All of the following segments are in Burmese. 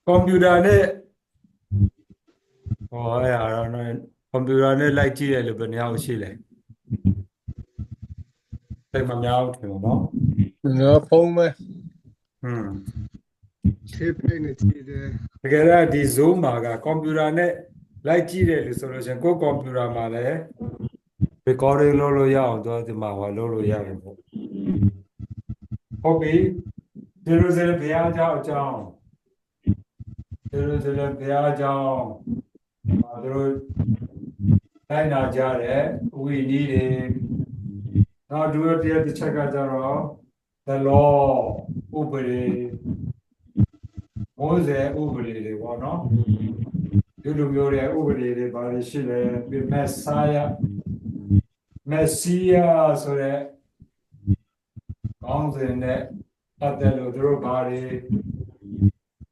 computer နဲ့ဟောအဲ့ဒါတော့ computer နဲ့လိုက်ကြည့်ရလို့ဘယ်နှယောက်ရှိလဲတိတ်မများဘူးထင်တော့နော်ဖုန်းပဲ ခေဖိနေကြည့်တယ် တကယ်တော့ဒီ Zoom မှာက computer နဲ့လိုက်ကြည့်တယ်လို့ဆိုလို့ရှိရင်ကိုယ် computer မှာလည်း recording လုပ်လို့ရအောင်တော့ဒီမှာဟောလုပ်လို့ရတယ်ပေါ့ဟုတ်ပြီဒီလိုစဘုရားเจ้าအကြောင်းဒီလိုစဘုရားเจ้าသူတို့တိုင်းနာကြတယ်ဝီနည်းတွေနောက်ဒုတိယတစ်ချက်ကကြတော့ the law ဥပဒေမိုးစေဥပဒေတွေပေါ့နော်ဒီလိုမျိုးတွေဥပဒေတွေဘာတွေရှိလဲပြီး Messiah ဆိုတဲ့ကောင်းစဉ်နဲ့ပတ်သက်လို့သူတို့ဘာတွေ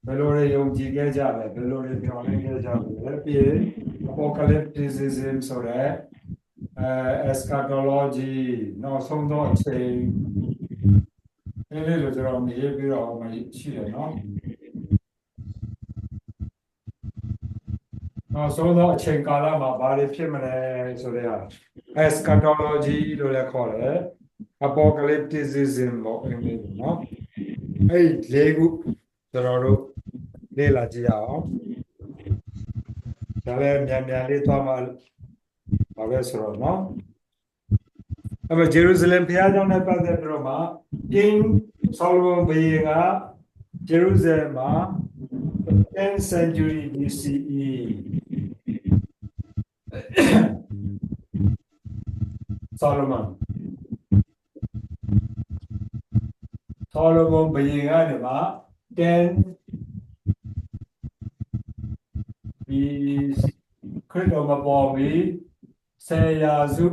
ဘယ်လိုတွေယုံကြည်ခဲ့ကြလဲဘယ်လိုတွေပြောင်းလဲခဲ့ကြလဲပြီး apocalypticism ဆိုတဲ့ eschatology နောက်ဆုံးတော့အချိန်အဲ့ဒီလိုကျွန်တော်မြင်ပြီးတော့မရှိတယ်နော်နောက်ဆုံးတော့အချိန်ကာလမှာဘာတွေဖြစ်မလဲဆိုတဲ့ eschatology လို့လည်းခေါ်တယ် apocalypticism လို့အင်္ဂလိပ်နော်အဲ့ဒီလေးခုကျွန်တော်တို့လေ့လာကြည့်အောင်ဒါလည်းမြန်လေးသွားမှာဘာပဲဆိုတော့နော်အဲ့မှာဂျေရုဆလင်ဘုရားကျောင်းနဲ့ပတ်သက်ပြီးတော့မှ King Solomon ဘုရင်ကဂျေရုဆလင်မှာ 10th century BCE Solomon ဘုရင်ကနေမှာ10ခရစ်တော်မပေါ်ပြီး10ရာစု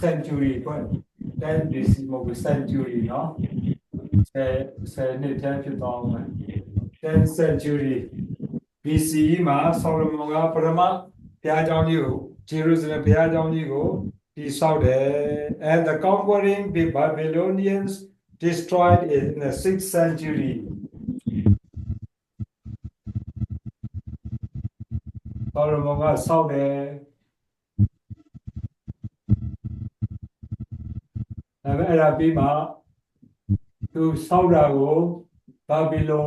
century ပေါ့10 BC မဟုတ်ဘူး century နော်10နှစ်တန်းဖြစ်သွားအောင်10th century BCE မှာ Solomon ကပထမဘုရားကျောင်းကြီးကို Jerusalem ဘုရားကျောင်းကြီးကိုတည်ဆောက်တယ် and the conquering Babylonians destroyed it in the 6th century Solomon ကဆောက်တယ်အဲ့ဒါပြီးမှသူဆောက်တာကိုဘာဘီလုံ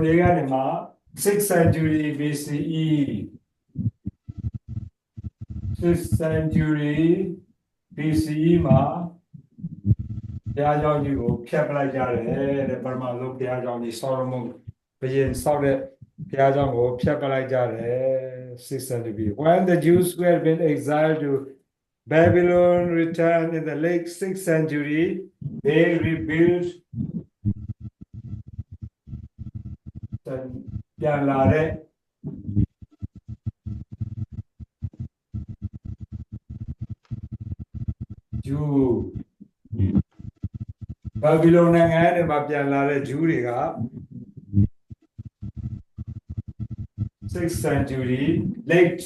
တွေကနေမှ 6th century BCE 6th century BCE မှာဘုရားကျောင်းကြီးကိုဖျက်ပလိုက်ကြတယ်တဲ့ပထမဆုံးဘုရားကျောင်းကြီး Solomon ဘုရင်ဆောက်တဲ့ဘုရားကျောင်းကိုဖျက်ပလိုက်ကြတယ် 6th century when the Jews who had been exiled to Babylon returned in the late 6th century they rebuilt ပြန်လာတဲ့ဂျူးဘာဘီလုံနိုင်ငံထဲမှာပြန်လာတဲ့ဂျူးတွေက 6th century late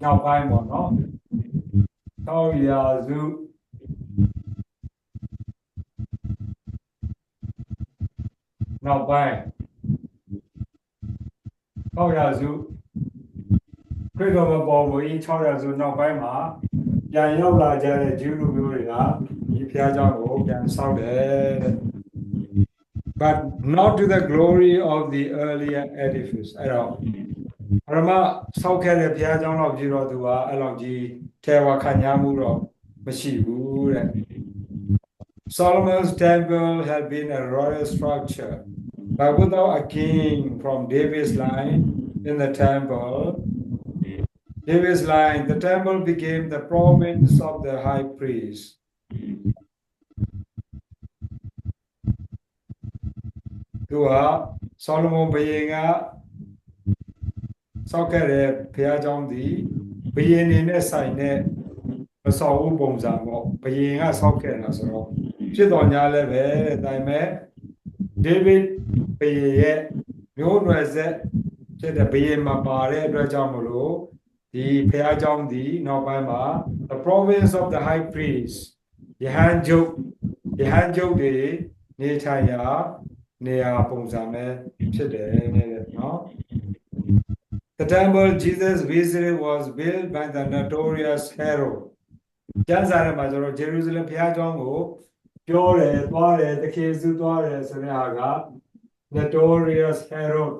နောက်ပိုင်းပေါ့နော်6ရာစုနောက်ပိုင်း6ရာစုခရစ်တော်မပေါ်ဘူး6ရာစုနောက်ပိုင်းမှာပြန်ရောက်လာကြတဲ့ဂျူးလူမျိုးတွေကဒီဘုရားကျောင်းကိုပြန်ဆောက်တယ် but not to the glory of the earlier edifice အဲ့တော့ပထမဆောက်ခဲ့တဲ့ဘုရားကျောင်းတော့ပြီးတော့သူကအဲ့လောက်ကြီးထဲဝခံရမှုတော့မရှိဘူးတဲ့ Solomon's temple had been a royal structure but without a king from David's line in the temple the temple became the province of the high priest သူက Solomon ဘုရင်ကဆောက်ခဲ့တဲ့ဘုရားကျောင်းဒီဘုရင်နေနဲ့ဆိုင်တဲ့မဆောက်ဘူးပုံစံပေါ့ဘုရင်ကဆောက်ခဲ့တာဆိုတော့ဖြစ်တော်ညာလည်းပဲဒါပေမဲ့ David ဘုရင်ရဲ့မျိုးနွယ်ဆက်ဖြစ်တဲ့ဘုရင်မှာပါတဲ့အတွက်ကြောင့်မလို့ဒီဘုရားကျောင်းဒီနောက်ပိုင်းမှာ the province of the high priest ယဟန်ကျုပ်တွေနေထိုင်ရာနေရာပုံစံပဲဖြစ်တယ်တဲ့နော် The temple Jesus visited was built by the notorious Herod ကျမ်းစာထဲမှာကျွန်တော်ဂျေရုဆလင်ဘုရားကျောင်းကိုပြောတယ်သွားတယ်တခေစုသွားတယ်ဆိုတဲ့ဟာက notorious Herod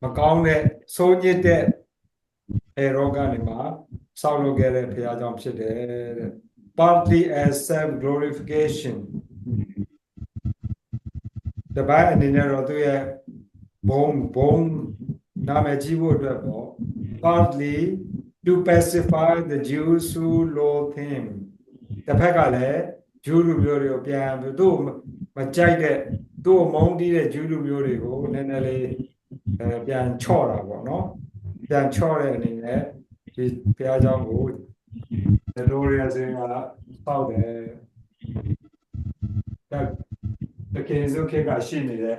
မကောင်းတဲ့ဆိုးညစ်တဲ့Herod ကနေမှဆောက်လုပ်ခဲ့တဲ့ဘုရားကျောင်းဖြစ်တယ်တဲ့ partly as self glorification တပိုင်းအနေနဲ့တော့သူရဲ့ဘုံနာမည်ကြီးဖို့အတွက်ပေါ့ partly to pacify the Jews who loathed him တစ်ဖက်ကလည်းဂျူးလူမျိုးတွေကိုပြန်သူ့မကြိုက်တဲ့သူ့မုန်းတီးတဲ့ဂျူးလူမျိုးတွေကိုနည်းနည်းလေးပြန်ချော့တာပေါ့နော်ပြန်ချော့တဲ့အနေနဲ့ဒီဘုရားကျောင်းကိုNotoriousကစောက်တယ်တကယ်ဆိုခေတ်ကရှိနေတဲ့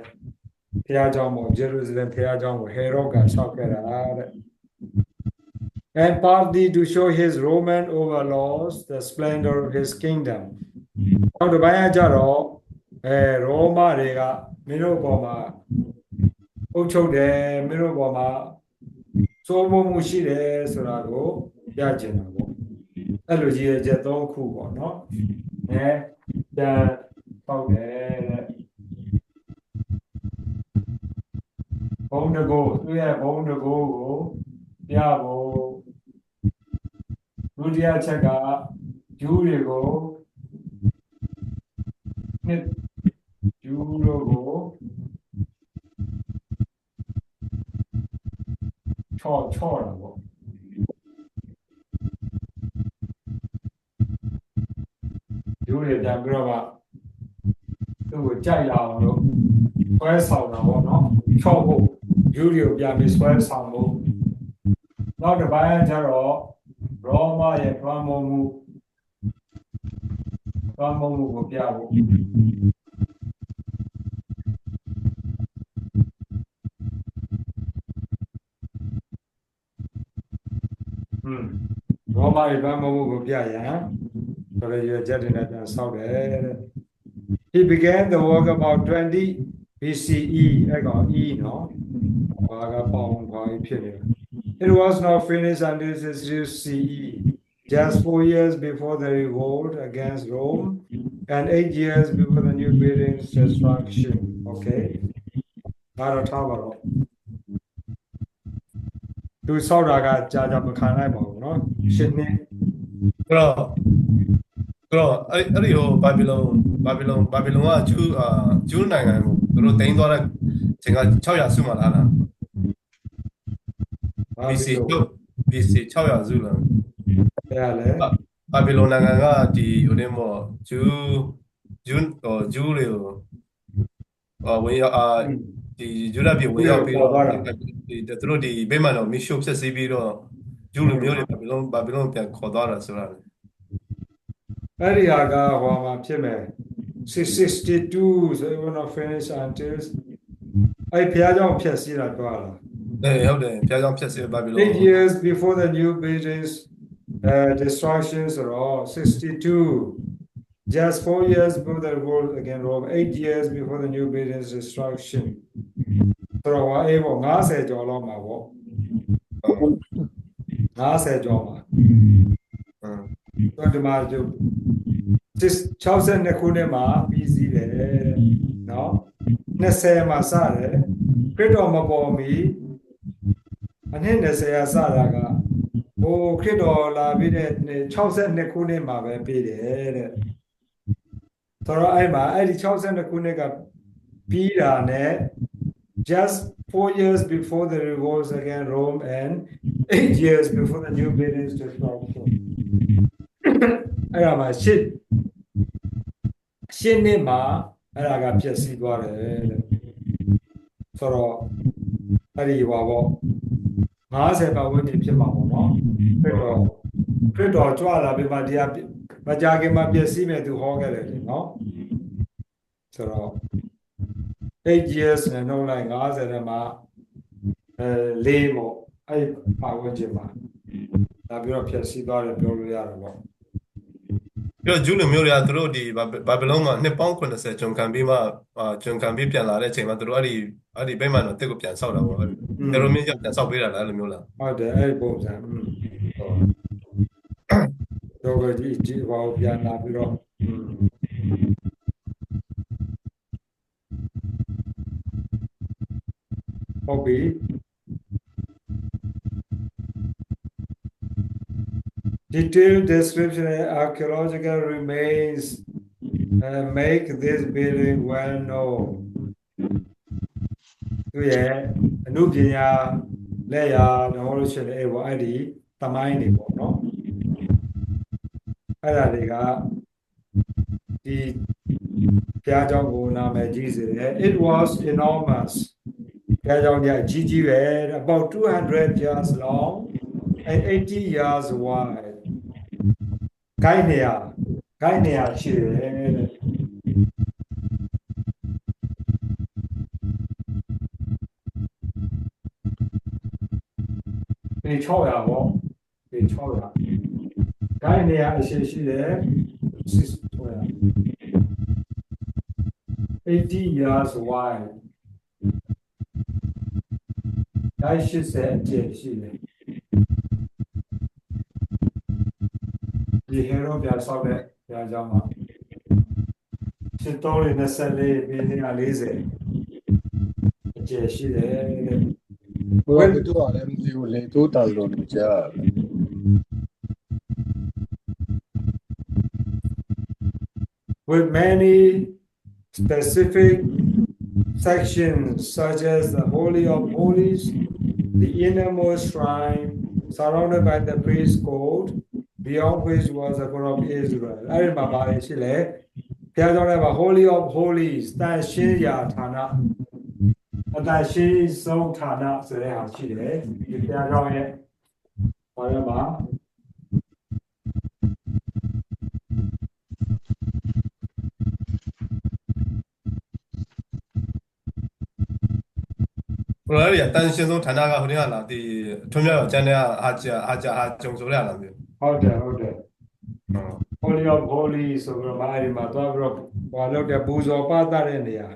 ဘုရားကျောင်းပေါ့ဂျေရုဆလင်ဘုရားကျောင်းကိုဟေရောကဆောက်ခဲ့တာတဲ့ And partly to show his Roman overlords the splendor of his kingdom နောက်တစ်ပိုင်းကကြတော့ရောမတွေကမင်းတို့ပေါ်မှာအုပ်ချုပ်တယ်မင်းတို့ပေါ်မှာစိုးမိုးမှုရှိတယ်ဆိုတာကိုပြချင်တာပေါ့အဲ့လိုကြီးရဲ့ချက်၃ခုပေါ့နော်ပြန်ပေါက်တယ်တဲ့ဘုံတကိုသူရဲ့ဘုံတကိုကိုပြဖို့ဒုတိယချက်ကဂျူးတွေကိုဂျူးတို့ကိုချော့တာပေါ့ဂျူးတွေပြန်ပြီးတော့သူ့ကိုကြိုက်လာအောင်လို့ဆွဲဆောင်တာပေါ့နော်ချော့ဖို့ဂျူးတွေကိုပြန်ပြီးဆွဲဆောင်ဖို့နောက်တစ်ပိုင်းကျတော့ရောမရဲ့လွှမ်းမိုးမှုကိုပြဖို့ရောမရဲ့လွှမ်းမိုးမှုကိုပြရန်ဆိုရရချက်တွေနဲ့ပြန်ဆောက်တယ်တဲ့ He began the work about 20 BCE အဲ့ကောင် E နော်ဘာကပေါင်းဘာဖြစ်နေလဲ It was not finished until 60 CE just 4 years before the revolt against Rome and 8 years before the new building's destruction okay ဒါတော့ထားပါတော့သူဆောက်တာကကြာမခံနိုင်ပါဘူးเนาะရှင်းနေတော့အဲ့ဒီဟိုဘာဘီလုံကဂျူးနိုင်ငံကိုသူတို့တင်သွားတဲ့ချိန်က600စုမှလား BC 600စုလားအဲ့လေဘာဘီလုံနိုင်ငံကဒီဟိုနေမောဂျူးတွေကိုဝင်ရောက်ဒီဂျူးလက်ပြည်ဝင်ရောက်ပြီးတော့ဒီသူတို့ဒီဘေးမှာတော့မီရှိုးဖြစ်စီးပြီးတော့ဂျူးလူမျိုးတွေဘာဘီလုံပြန်ခေါ်သွားတာဆိုတာအဲ့ဒီဟာကဟောမှာဖြစ်မယ်662 so it will not finish until အဲ့ဖျားကြောင့်ဖြတ်စီးတာတော့လားဟုတ်တယ်ဖျားကြောင့်ဖြတ်စီးဘာဘီလုံ 8 years before the new buildings destructions are all 62 just 4 years before the revolt against Rome 8 years before the new buildings destruction ဆိုတော့အေးပေါ့90ကျော်လောက်မှာပေါ့90ကျော်မှာတော့ဒီမှာကျ62ခုနှစ်မှာပြီးစီးတယ်နော်20မှာစတယ်ခရစ်တော်မပေါ်မီအနှစ်20ရာစတာကဟိုခရစ်တော်လာပြီးတဲ့62ခုနှစ်မှာပဲပြီးတယ်တဲ့ဆိုတော့အဲ့မှာအဲ့ဒီ62ခုနှစ်ကပြီးတာနဲ့ just 4 years before the revolt against Rome and 8 years before the new buildings destruction အဲ့ဒါမှာရှစ်နှစ်မှာအဲ့ဒါကပြည့်စည်သွားတယ်တဲ့ဆိုတော့အဲ့ဒီဟောပေါ့50ပတ်ဝန်းကျင်ဖြစ်မှာပေါ့နော်ခရစ်တော်ကြွလာပြီးမှတရားမကြခင်မှာပြည့်စည်မယ်သူဟောခဲ့တယ်လေနော်ဆိုတော့8 years နဲ့နှုတ်လိုက်50နဲ့မှာ4ပေါ့အဲ့ပတ်ဝန်းကျင်မှာ လာပြီးတော့ဖျက်ဆီးသွားတယ်ပြောလို့ရတယ်ပေါ့ ပြီးတော့ဂျူးလူမျိုးတွေကသူတို့ဒီဘာဘီလုံမှာနှစ်ပေါင်း80ကျွန်ခံပြီးမှကျွန်ခံပြီးပြန်လာတဲ့အချိန်မှာသူတို့အဲ့ဒီဗိမာန်တော်တစ်ကိုပြန်ဆောက်တာပေါ့တေရိုမင်းကြောင့်ပြန်ဆောက်ပေးတာလားအဲ့လိုမျိုးလား ဟုတ်တယ်အဲ့ဒီပုံစံတော့ဒီဘာကိုပြန်လာပြီးတော့ဟုတ်ပြီDetailed description and archaeological remains make this building well known. သူရဲ့အနုပညာလက်ရာတော့လို့ရှိရင်အဲ့ပေါ့အဲ့ဒီသမိုင်းတွေပေါ့နော်အဲ့ဒါတွေကဒီဘုရားကျောင်းကိုနာမည်ကြီးစေတယ် It was enormous ဘုရားကျောင်းကြီးအကြီးကြီးပဲ about 200 years long and 80 years wide ကိုင်းနေရရှိတယ်တဲ့ပေ600ပေါ့ပေ600ကိုင်းနေရအရှိရှိတယ်80 years wide ဒါ80အကျယ်ရှိတယ်ဒီဟေရိုပြဆောက်တဲ့ဘုရားကျောင်းမှာ724ပေ40အကျယ်ရှိတယ်တဲ့ ဘယ်လိုတော့လဲမသိဘူးလေတိုးတာလို့ကြား with many specific sections such as the Holy of Holies, the innermost shrine surrounded by the priest court, beyond which was the God of Israel. အဲ့ဒီမှာပါရှိလေဘုရားကျောင်းထဲမှာ Holy of Holies တန်ရှင်းရာဌာနအတန်ရှင်းဆုံးဌာနဆိုတဲ့ဟာရှိတယ်ဒီဘုရားကျောင်းရဲ့ဘာလဲမှာဘယ်လိုလဲတန်ရှင်းဆုံးဌာနကဟိုနေ့ကလားဒီထွန်းမြောက်ကျန်တဲ့အာကြုံဆိုရလားမျိုးဟုတ်တယ်Holy of Holies ဆိုတော့မာရီမှာတော့ပြီးတော့ဘာလို့လဲပူဇော်ပါတတဲ့နေရာ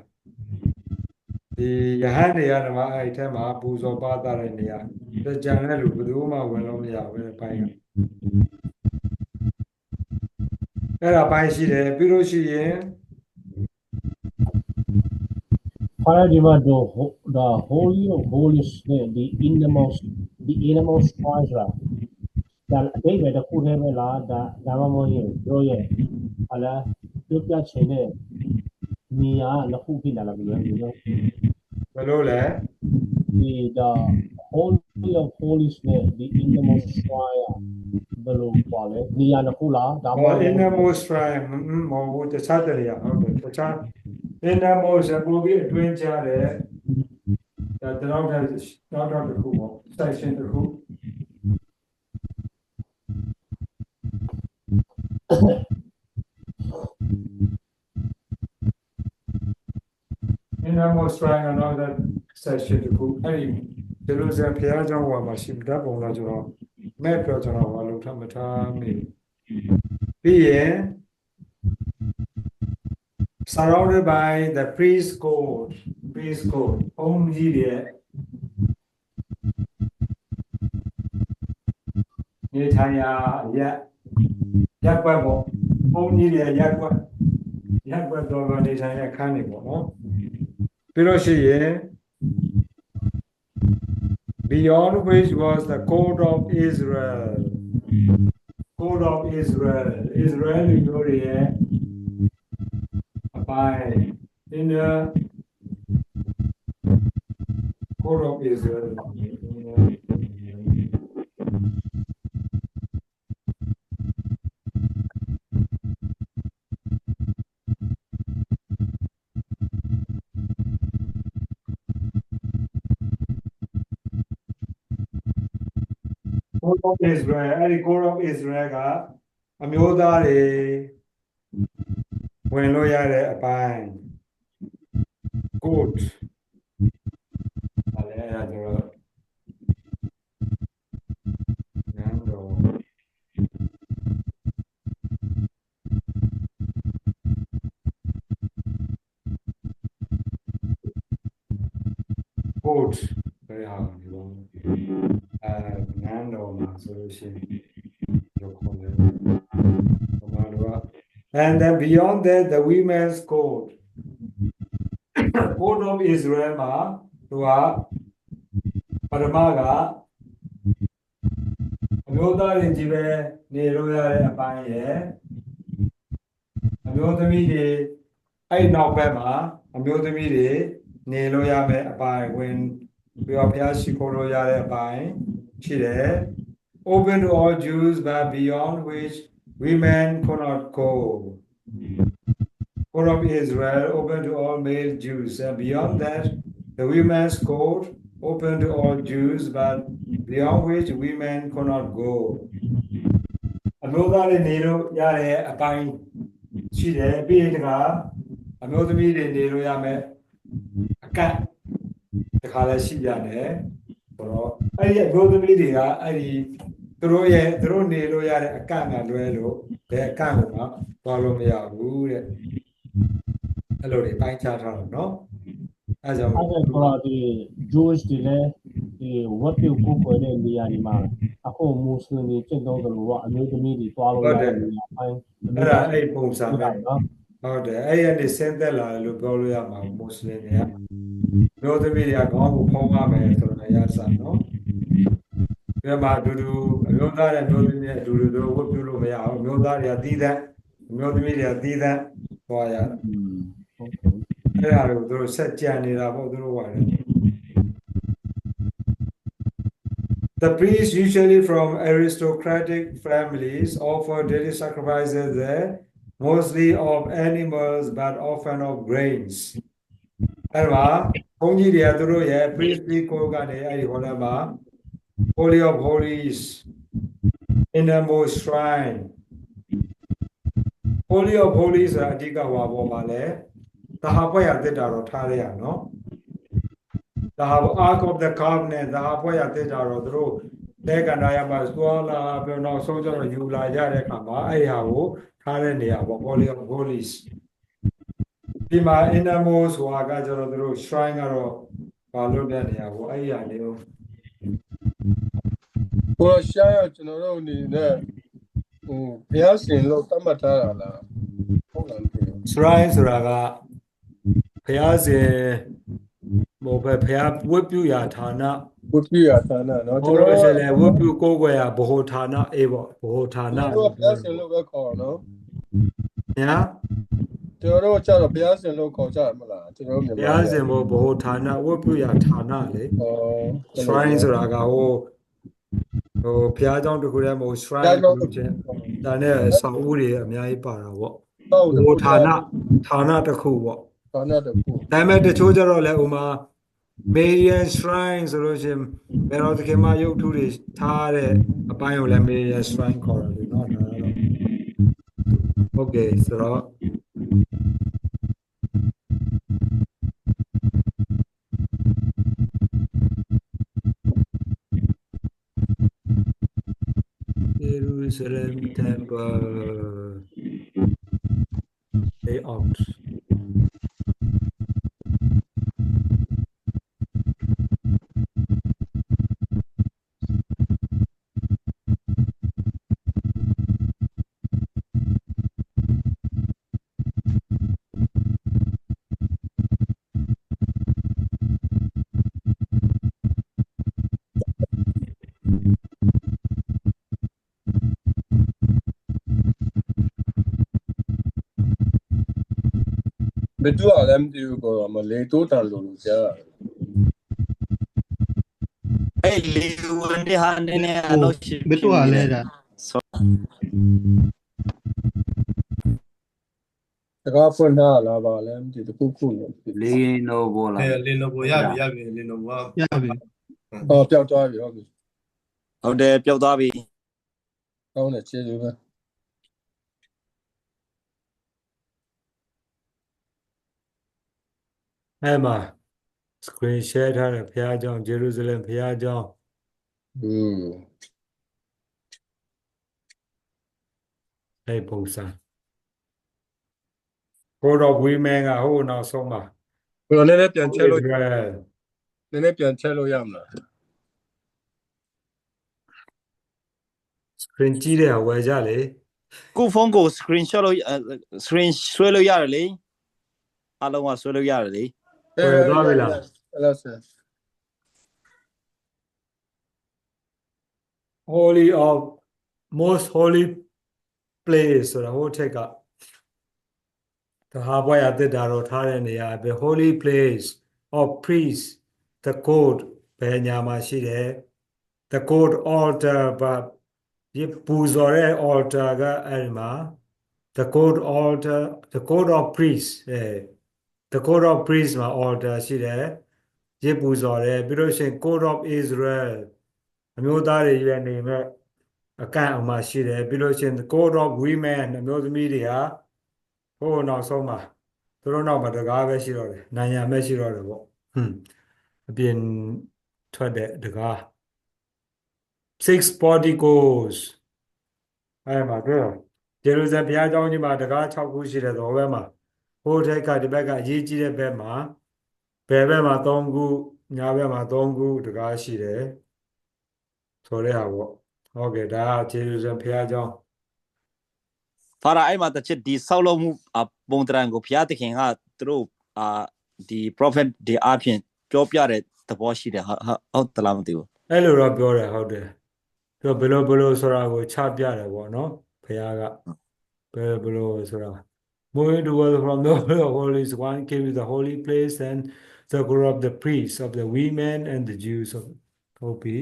ဒီယဟန်တွေကဓမ္မအဲ့ထဲမှာပူဇော်ပါတတဲ့နေရာကြံတဲ့လူဘယ်သူမှဝင်လို့မရဘူးတဲ့ပိုင်းကအဲ့ဒါပိုင်းရှိတယ်ပြီးလို့ရှိရင်the Holy of Holies the innermost shrine ဒါအတိတ်ပဲတစ်ခုတည်းပဲလားဒါမှမဟုတ်ရင်တို့ရဲ့ဟာလားပြုပြချင်တဲ့နေရာနှစ်ခုဖြစ်လာလားဘယ်လိုလဲဒီ the Holy of Holies နဲ့ the innermost shrine ဘယ်လိုပါလဲနေရာနှစ်ခုလားဒါမှမဟုတ် innermost shrine မဟုတ်တခြားတဲ့နေရာဟုတ်တယ်တခြား innermost ကိုပြီးအတွင်းချတဲ့ဒါတော့တစ်ခုပေါ့ section တစ်ခုinnermost shrine ကတော့ section တစ်ခုအဲ့ဒီဒီလိုစံဘုရားကျောင်းမှာရှိတတ်ပုံလားကျွန်တော်မဲ့ပြောကျွန်တော်ဘာလို့ထမထားမိပြီးရင် surrounded by the priest court ဘုန်းကြီးရဲ့နေထိုင်ရာရက်ကွက်ပေါ့ဘုန်းကြီးရဲ့ရက်ကွက်တော်နေထိုင်ရာခန်းနေပေါ့နော်ပြီးလို့ရှိရင် beyond which was the court of Israel Israel တို့ရဲ့အပိုင်း in the court of Israel Court of Israel အဲ့ဒီ Court of Israel ကအမျိုးသားတွေဝင်လို့ရတဲ့အပိုင်း Court ဘာလဲအဲ့ဒါဆိုတော့ န်းတော်မှာဆိုလို့ရှိရင်ဒီခေါ်တယ်ဘာလို့ and then beyond that the women's code code of Israel မှာသူကပထမကအမျိုးသားတွေကြီးပဲနေလို့ရတဲ့အပိုင်းရဲ့အမျိုးသမီးတွေအဲ့နောက်ဘက်မှာအမျိုးသမီးတွေနေလို့ရမယ်အပိုင်းဝင်ပြီးတော့ဘုရားရှိခိုးလို့ရတဲ့အပိုင်းရှိတယ် open to all Jews but beyond which women cannot go code of Israel open to all male Jews and beyond that the women's code open to all Jews but beyond which women cannot go အမျိုးသားတွေနေလို့ရတဲ့အပိုင်းရှိတယ်ပြီးတခါအမျိုးသမီးတွေနေလို့ရမယ်အကန့်တခါလည်းရှိရတယ်ဆိုတော့အဲ့ဒီအမျိုးသမီးတွေကအဲ့ဒီသူတို့နေလို့ရတဲ့အကန့်ကလွဲလို့ဘယ်အကန့်ကိုမှသွားလို့မရဘူးတဲ့အဲ့လိုတွေပိုင်းခြားထားတယ်နော်အဲ့ကြောင့် အဲ့ဒါကတော့ဒီ Jewish တွေလည်းဒီဝတ်ပြုကိုကိုယ်တဲ့နေရာဒီမှာအခုမွတ်စလင်တွေကျင့်သုံးတယ်လို့ကအမျိုးသမီးတွေသွားလို့ရတဲ့နေရာပိုင်း အဲ့ဒါအဲ့ပုံစံပဲ နော် ဟုတ်တယ်အဲ့ဒီကနေဆင်းသက်လာတယ်လို့ပြောလို့ရမှာမွတ်စလင်တွေကမျိုးသမီးတွေကခေါင်းကိုဖုံးရမယ်ဆိုတော့ရစနော်ဒီမှာအမျိုးသားနဲ့မျိုးသမီးနဲ့အတူတူဝတ်ပြုလို့မရဘူးမျိုးသားတွေကသီးသန့်မျိုးသမီးတွေကသီးသန့်ဟောရတယ်အဲ့ဒါကိုသူတို့ဆက်ကြံနေတာပေါ့သူတို့ဟောတယ် The priests usually from aristocratic families offer daily sacrifices there mostly of animals but often of grains အဲ့မှာဘုန်းကြီးတွေကသူတို့ရဲ့ priestly code ကနေအဲ့ဒီဟောတယ်မှာ Holy of Holies innermost shrine Holy of Holies ဆိုတာအဓိကဟောပေါ်မှာလဲသဟာပွဲရတက်တာတော့ထားရရနော်သဟာ Ark of the Covenant သဟာပွဲရတက်တာတော့သူတို့တဲကန္တာရမှာသွားလာပြောတော့ဆုံးကြတော့ယူလာကြတဲ့အခါမှာအဲ့ဒီဟာကိုထားတဲ့နေရာပေါ့ Holy of Holies ဒီမှာ innermost ဆိုတာကကျတော့သူတို့ shrine ကတော့ဘာလို့တဲ့နေရာပေါ့အဲ့ဒီဟာလေးကို ကိုရှားရကျွန်တော်တို့အနေနဲ့ဘုရားရှင်လို့သတ်မှတ်ထားတာလားဟုတ်လားမသိဘူး shrine ဆိုတာကဘုရားရှင်ဘယ်ဘုရားဝတ်ပြုရာဌာန ဝတ်ပြုရဌာနနော် ကျွန်တော်တို့လည်းဝတ်ပြုကိုးကွယ်ရာဗဟိုဌာနအေးပေါ့ဗဟိုဌာန ကျွန်တော်ဘုရားရှင်လို့ပဲခေါ်နော် ညာ ကျွန်တော်တို့ကျတော့ဘုရားရှင်လို့ခေါ်ကြရမလားကျွန်တော် ဘုရားရှင်ဘဗဟိုဌာနဝတ်ပြုရာဌာနလေ shrine ဆိုတာကဟိုဘုရားကျောင်းတစ်ခုတည်းမဟုတ် shrine လို့ချင်းဒါနဲ့ဆောင်းဦးတွေအများကြီးပါတာပေါ့ဗဟိုဌာနတစ်ခုပေါ့ ဌာနတစ်ခု ဒါပေမဲ့တချို့ကျတော့လည်းဥမာ Marian shrine ဆိုလို့ရှိရင်ဘယ်တော့တခင်မရုပ်ထုတွေထားတဲ့အပိုင်းကိုလည်း Marian shrine ခေါ်တယ်လေနော်ဒါတော့ဟုတ်ကဲ့ဆိုတော့Jerusalem temple layoutဘယ်သူကလည်းမသိဘူးကောမလေးတိုးတန်လို့ကြား အဲ့လေဝင်တဲ့ဟာနည်းနည်းအလို့ရှိ ဘယ်သူကလဲဒါ တကားဖွင့်ထားလားပါလဲမသိတခုခုလို့ လေနိုဘောလာ လင်းတော့ဘောရပြီလင်းတော့ဘော ရပြီ ဟောပျောက်သွားပြီဟုတ်ပြီ ဟုတ်တယ်ပျောက်သွားပြီ ကောင်းတယ်ကျေးဇူးပဲ အဲ့မှာ screen share ထားတဲ့ဘုရားကျောင်း Jerusalem ဘုရားကျောင်း အဲ့ပုံစံ Code of Women ကဟိုနောက်ဆုံးမှာ ဘယ်လိုလဲပြန်ချက်လို့ Israel နည်းနည်းပြန်ချက်လို့ရမလား screen ကြည့်တဲ့ဟာဝယ်ကြလေ ကိုဖုန်းကို screenshot လို့ screen ဆွဲလို့ရတယ်လေအားလုံးကဆွဲလို့ရတယ်လေ ဝယ်သွားပြီလား အဲ့လိုဆက် holy of most holy place ဆိုတာဟိုထက်ကတဟာဘွားရတဲ့တာတော့ထားတဲ့နေရာပဲ holy place of priest the court ဘယ်ညာမှာရှိတယ် the court altar ဘာဒီပူဇော်တဲ့ altar ကအဲ့မှာ the court altar the court of priest the court of priest မှာ altar ရှိတယ်ဒီပူဇော်တယ်ပြီးလို့ရှိရင် court of Israel အမျိုးသားတွေရဲ့နေမဲ့အကန့်အမှာရှိတယ်ပြီးလို့ရှိရင် the court of women အမျိုးသမီးတွေဟာဟိုနောက်ဆုံးမှာသူတို့နောက်မှာတကားပဲရှိတော့တယ်နိုင်ရမဲ့ရှိတော့တယ်ပေါ့အပြင်ထွက်တဲ့တကား six porticos အဲ့မှာတွေ့တော့ဂျေရုဆလင်ဘုရားကျောင်းကြီးမှာတကား6ခုရှိတယ်တော့ဘက်မှာဟိုထက်ကဒီဘက်ကအရေးကြီးတဲ့ဘက်မှာဘယ်ဘက်မှာ3ခုညာဘက်မှာ3ခုတကားရှိတယ်ဆိုတဲ့ဟာပေါ့ဟုတ်ကဲ့ဒါကဂျေရုဆလင်ဘုရားကျောင်း ဖာရာအဲ့မှာတစ်ချက်ဒီဆောက်လုပ်မှုပုံတရံကိုဘုရားသခင်ကသူတို့ဒီ prophet ဒီအဖြစ်ပြောပြတဲ့သဘောရှိတယ်ဟုတ်တလားမသိဘူး အဲ့လိုတော့ပြောတယ်ဟုတ်တယ်ပြောဘယ်လိုဆိုတာကိုချပြတယ်ပေါ့နော်ဘုရားကဘယ်လိုဆိုတာ moving towards from the holy one came to the holy place and the group of the priests of the women and the Jews of Hopi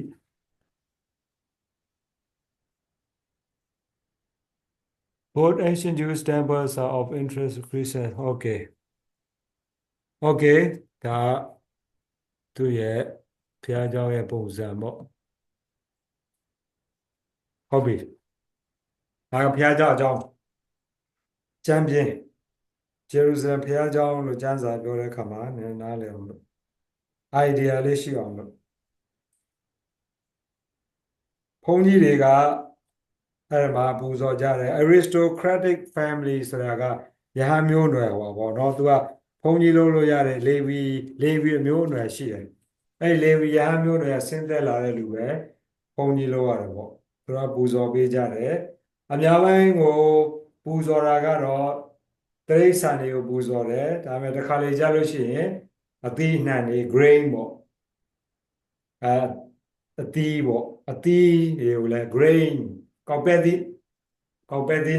both ancient Jewish temples are of interest to Christians okay ဒါသူရဲ့ဘုရားကျောင်းရဲ့ပုံစံပေါ့ဟုတ်ပြီဒါကဘုရားကျောင်းအကြောင်းကျမ်းပြင်းဂျေရုဆလင်ဘုရားကျောင်းလို့ကျမ်းစာပြောတဲ့အခါမှာနည်းနားလည်အောင်လို့ idea လေးရှိအောင်လို့ဘုန်းကြီးတွေကအဲ့မှာပူဇော်ကြတယ် aristocratic family ဆိုတာကယဟန်မျိုးနွယ်ဟောပေါ့နော်သူကဘုန်းကြီးလို့ရတယ်လေဝီအမျိုးအနွယ်ရှိတယ်အဲ့လေဝီယဟန်မျိုးနွယ်ဆင်းသက်လာတဲ့လူပဲဘုန်းကြီးလို့ရတယ်ပေါ့သူကပူဇော်ပေးကြတယ်အများပိုင်းကိုပူဇော်တာကတော့တိရစ္ဆာန်တွေကိုပူဇော်တယ်ဒါပေမဲ့တစ်ခါလေကြာလို့ရှိရင်အသီးအနှံတွေ grain ပေါ့အသီးပေါ့အသီးတွေကိုလည်း grain ကောက်ပဲသီး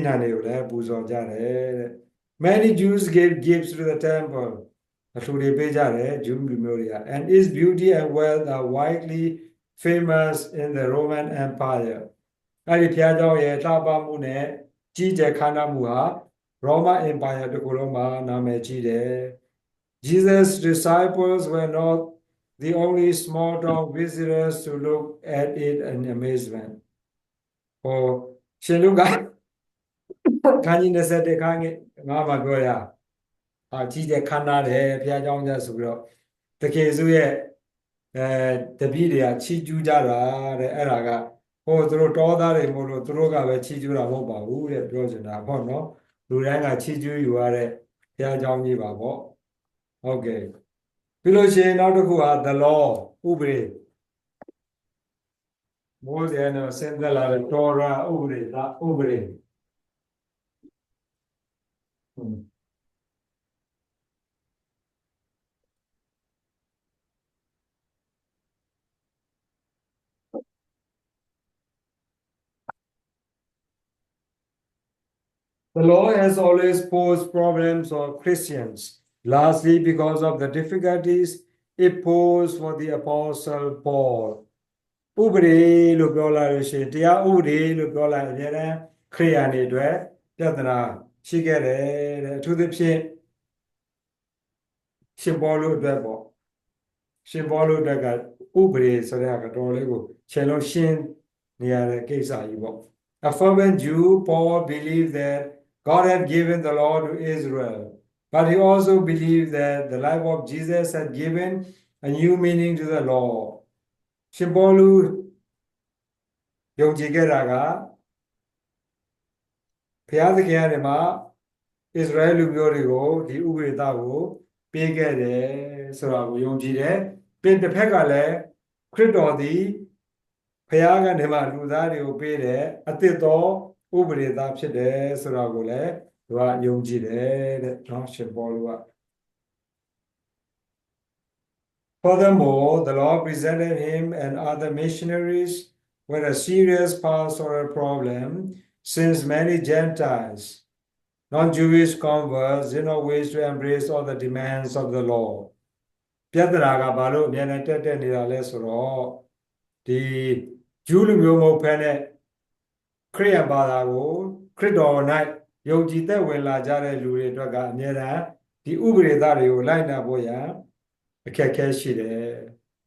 နှံတွေကိုလည်းပူဇော်ကြတယ်တဲ့ many Jews gave gifts to the temple အလှူတွေပေးကြတယ် Jew လူမျိုးတွေက and its beauty and wealth are widely famous in the Roman Empire အဲ့ဒီဘုရားကျောင်းရဲ့လှပမှုနဲ့ကြီးကျယ်ခမ်းနားမှုဟာ Roman Empire တကူလုံးမှာနာမည်ကြီးတယ် Jesus' disciples were not the only small town visitors to look at it in amazement ဟောရှင်လူကခန်းကြီး21ခန်းငါမှာပြောရကြီးကျယ်ခမ်းနားတယ်ဘုရားကျောင်းကျဆိုပြီးတော့တခေစုရဲ့တပည့်တွေကချီးကျူးကြတာတဲ့အဲ့ဒါကဟိုသူတို့တောသားတွေမို့လို့သူတို့ကပဲချီးကျူးတာမဟုတ်ပါဘူးတဲ့ပြောချင်တာပေါ့နော်လူတိုင်းကချီးကျူးယူရတဲ့ဘုရားကျောင်းကြီးပါပေါ့ဟုတ်ကဲ့ပြီးလို့ရှိရင်နောက်တစ်ခုဟာ the law ဥပဒေမိုးစဲနဲ့ဆင်းသက်လာတဲ့ Torah ဥပဒေ The law has always posed problems for Christians, largely because of the difficulties it posed for the Apostle Paul. ဥပဒေလို့ပြောလာလို့ရှိရင်တရားဥပဒေလို့ပြောလာရင်အများနဲ့ခရိယာန်တွေအတွက်ပြဿနာရှိခဲ့တယ်တဲ့အထူးသဖြင့်ရှင်ပေါလုအတွက်ပေါ့ရှင်ပေါလုအတွက်ကဥပဒေဆိုတဲ့ဟာကတော်လေးကိုခြေလုံးရှင်းနေရတဲ့ကိစ္စကြီးပေါ့ A fervent Jew, Paul believed that God had given the law to Israel, but he also believed that the life of Jesus had given a new meaning to the law. ရှင်ပေါလုယုံကြည်ခဲ့တာကဘုရားသခင်ကနေမှာဣသရေလလူမျိုးတွေကိုဒီဥပဒေသားကိုပေးခဲ့တယ်ဆိုတာကိုယုံကြည်တယ်။ပြီးတစ်ဖက်ကလည်းခရစ်တော်သည်ဘ ရားကနေမှလူသားတွေကိုပေးတဲ့အသစ်သောဥပဒေသားဖြစ်တယ်ဆိုတာကိုလည်းသူကယုံကြည်တယ်တဲ့နော်ရှင်ပေါလုက Furthermore, the Lord presented him and other missionaries with a serious pastoral problem, since many Gentiles, non-Jewish converts, did not wish to embrace all the demands of the law. ပြဿနာကဘာလို့အများနဲ့တက်နေတာလဲဆိုတော့ဒီဂျူးလူမျိုးမဟုတ်ဘဲနဲ့ခရစ်ယာန်ဘာသာကိုခရစ်တော်၌ယုံကြည်သက်ဝင်လာကြတဲ့လူတွေအတွက်ကအများအားဒီဥပဒေသားတွေကိုလိုက်နာဖို့ရန်အခက်အခဲရှိတယ်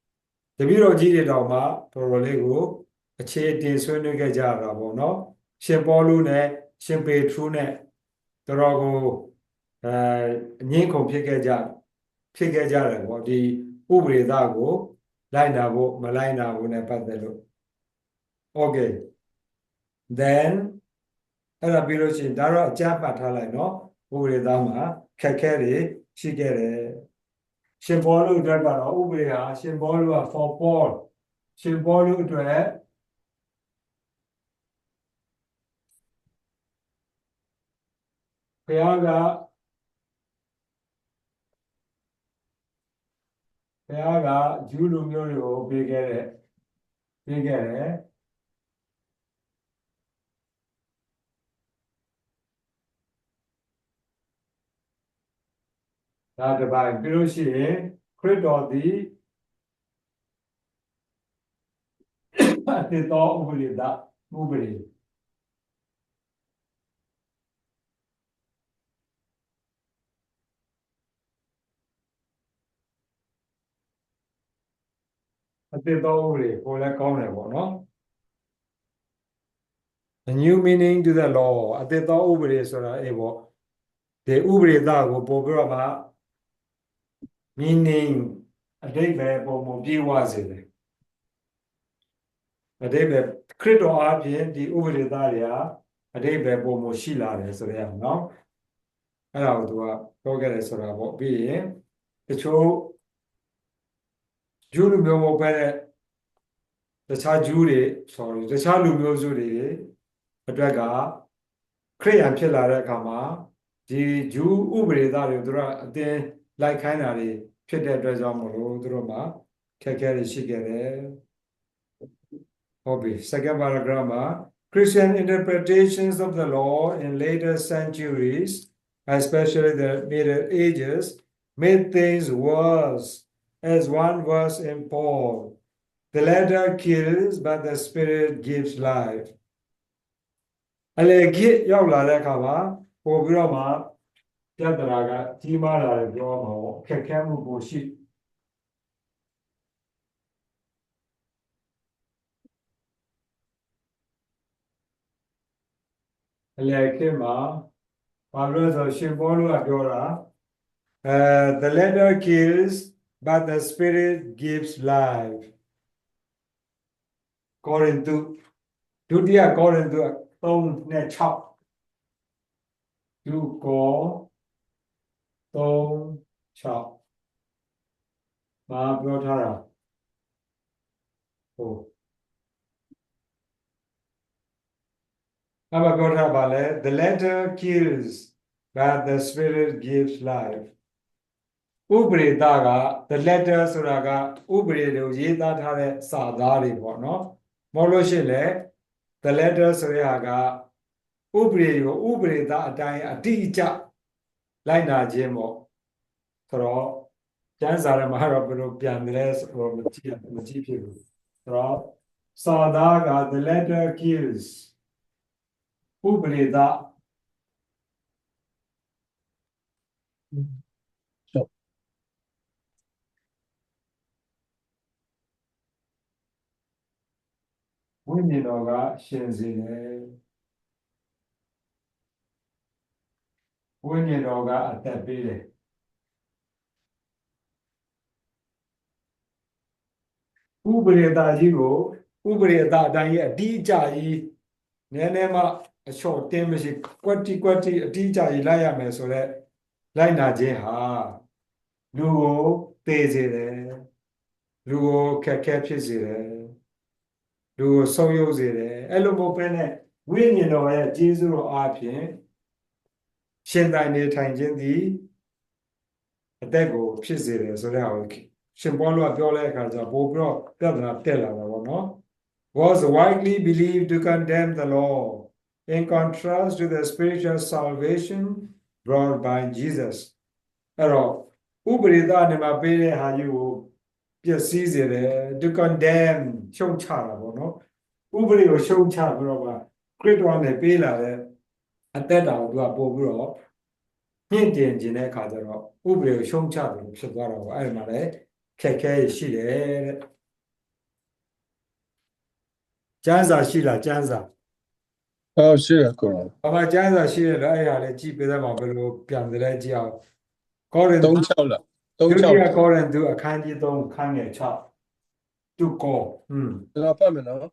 ။တပည့်တော်ကြီးတွေတောင်မှတော်တော်လေးကိုအခြေအတင်ဆွေးနွေးခဲ့ကြတာပေါ့နော်။ရှင်ပေါလုနဲ့ရှင်ပေထရုနဲ့တော်တော်ကိုအငင်းခုန်ဖြစ်ခဲ့ကြတယ်ပေါ့ဒီဥပဒေသားကိုလိုက်နာဖို့မလိုက်နာဖို့ ਨੇ ပတ်သက်လို့ Okay then အဲ့ဒါပြီးလို့ရှိရင်ဒါတော့အကြမ်းပတ်ထားလိုက်နော်ဥပဒေသားမှာခက်ခဲတွေရှိခဲ့တယ်ရှင်ပေါလုအတွက်ကတော့ဥပဒေဟာရှင်ပေါလုက for Paul ရှင်ပေါလုအတွက်ဘုရားကဂျူးလူမျိုးတွေကိုပေးခဲ့တယ်ဒါတစ်ပိုင်းပြီးလို့ရှိရင်ခရစ်တော်သည်အသစ်သောဥပဒေကိုလည်းကောင်းတယ်ပေါ့နော် A new meaning to the law အသစ်သောဥပဒေဆိုတာပေါ့ဒီဥပဒေသားကိုပို့ပြီးတော့မှ meaning အဓိပ္ပာယ်ပုံမပြေဝစေတယ်အဓိပ္ပာယ်ခရစ်တော်အပြင်ဒီဥပဒေသားတွေဟာအဓိပ္ပာယ်ပုံမရှိလာတယ်ဆိုရအောင်နော်အဲ့ဒါကိုသူကပြောခဲ့တယ်ဆိုတာပေါ့ပြီးရင်တချို့ဂျူးလူမျိုးမဟုတ်ဘဲနဲ့တခြားဂျူးတွေတခြားလူမျိုးစုတွေအတွက်ကခရစ်ယာန်ဖြစ်လာတဲ့အခါမှာဒီဂျူးဥပဒေသားတွေသူတို့အတင်းလိုက်ခိုင်းတာတွေဖြစ်တဲ့အတွက်ကြောင့်မလို့သူတို့မှာခက်ခဲတွေရှိခဲ့တယ်ဟုတ်ပြီ second paragraph မှာ Christian interpretations of the law in later centuries especially the Middle Ages made things worse as one verse in Paul the letter kills but the spirit gives life အလေကြီးရောက်လာတဲ့အခါမှာပို့ပြီးတော့မှပြဿနာကကြီးမားလာတယ်ပြောမှာပေါ့ခက်ခဲမှုပိုရှိအလေခေမှာဘာလို့ဆိုရှင်ပေါလုကပြောတာthe letter kills but the spirit gives life ကောရိန္သုဒုတိယကောရိန္သု3နဲ့6ဒုကော3:6ဘာပြောထားတာဟုတ်ဘာပြောထားပါလဲ the letter kills but the spirit gives life ဥပဒေသားက the letter ဆိုတာကဥပဒေတွေကိုရေးသားထားတဲ့စာသားတွေပေါ့နော်မဟုတ်လို့ရှိရင်လေ the letter ဆိုရကဥပဒေကိုဥပဒေသားအတိုင်းအတိအကျလိုက်နာခြင်းပေါ့ဆိုတော့ကျမ်းစာထဲမှာတော့ဘယ်လိုပြန်တယ်ဆိုတော့မကြည့်ဖြစ်ဘူးဆိုတော့စာသားက the letter kills ဥပဒေသားဝိညာဉ်တော်ကရှင်စေတယ်ဝိညာဉ်တော်ကအသက်ပေးတယ်ဥပဒေသားကြီးကိုဥပဒေသားအတိုင်းရဲ့အတိအကျကြီးနည်းနည်းမှအလျှော့တင်းမရှိကွက်တီအတိအကျကြီးလိုက်ရမယ်ဆိုတော့လိုက်နာခြင်းဟာလူကိုသေစေတယ်လူကိုခက်ခဲဖြစ်စေတယ် လူကိုဆုံးယုတ်စေတယ်အဲ့လိုမဟုတ်ဘဲနဲ့ဝိညာဉ်တော်ရဲ့ကျေးဇူးတော်အားဖြင့်ရှင်တိုင်နေထိုင်ခြင်းသည်အသက်ကိုဖြစ်စေတယ်ဆိုတဲ့ဟာကိုရှင်ပေါလုကပြောတဲ့အခါကျပို့ပြီးတော့ပြဿနာတက်လာတာပေါ့နော် was widely believed to condemn the law in contrast to the spiritual salvation brought by Jesus အဲ့တော့ဥပရိသနဲ့မှာပေးတဲ့ဟာကြီးကိုပျက်စီးစေတယ် to condemn ရှုံချတာပေါ့နော်ဥပရိကိုရှုံချပြီးတော့ခရစ်တော်နဲ့ပေးလာတဲ့အသက်တာကိုသူကပို့ပြီးတော့မြင့်တင်ခြင်းတဲ့အခါကျတော့ဥပရိကိုရှုံချတယ်လို့ဖြစ်သွားတာပေါ့အဲ့ဒီမှာလည်းခက်ခဲရှိတယ်တဲ့ကျမ်းစာရှိလားကျမ်းစာ ရှိရကော ဘာမှကျမ်းစာရှိတယ်လို့အဲ့ဒါလည်းကြည့်ပေးတယ်မှာဘယ်လိုပြန်တယ်ကြည့်အောင်ကောရိန္သု 36လား ဒုတိယ 36 ကောရိန္သုအခန်းကြီး3ခန်းငယ်6သူကောကျွန်တော်ဖတ်မယ်နော် ဟုတ်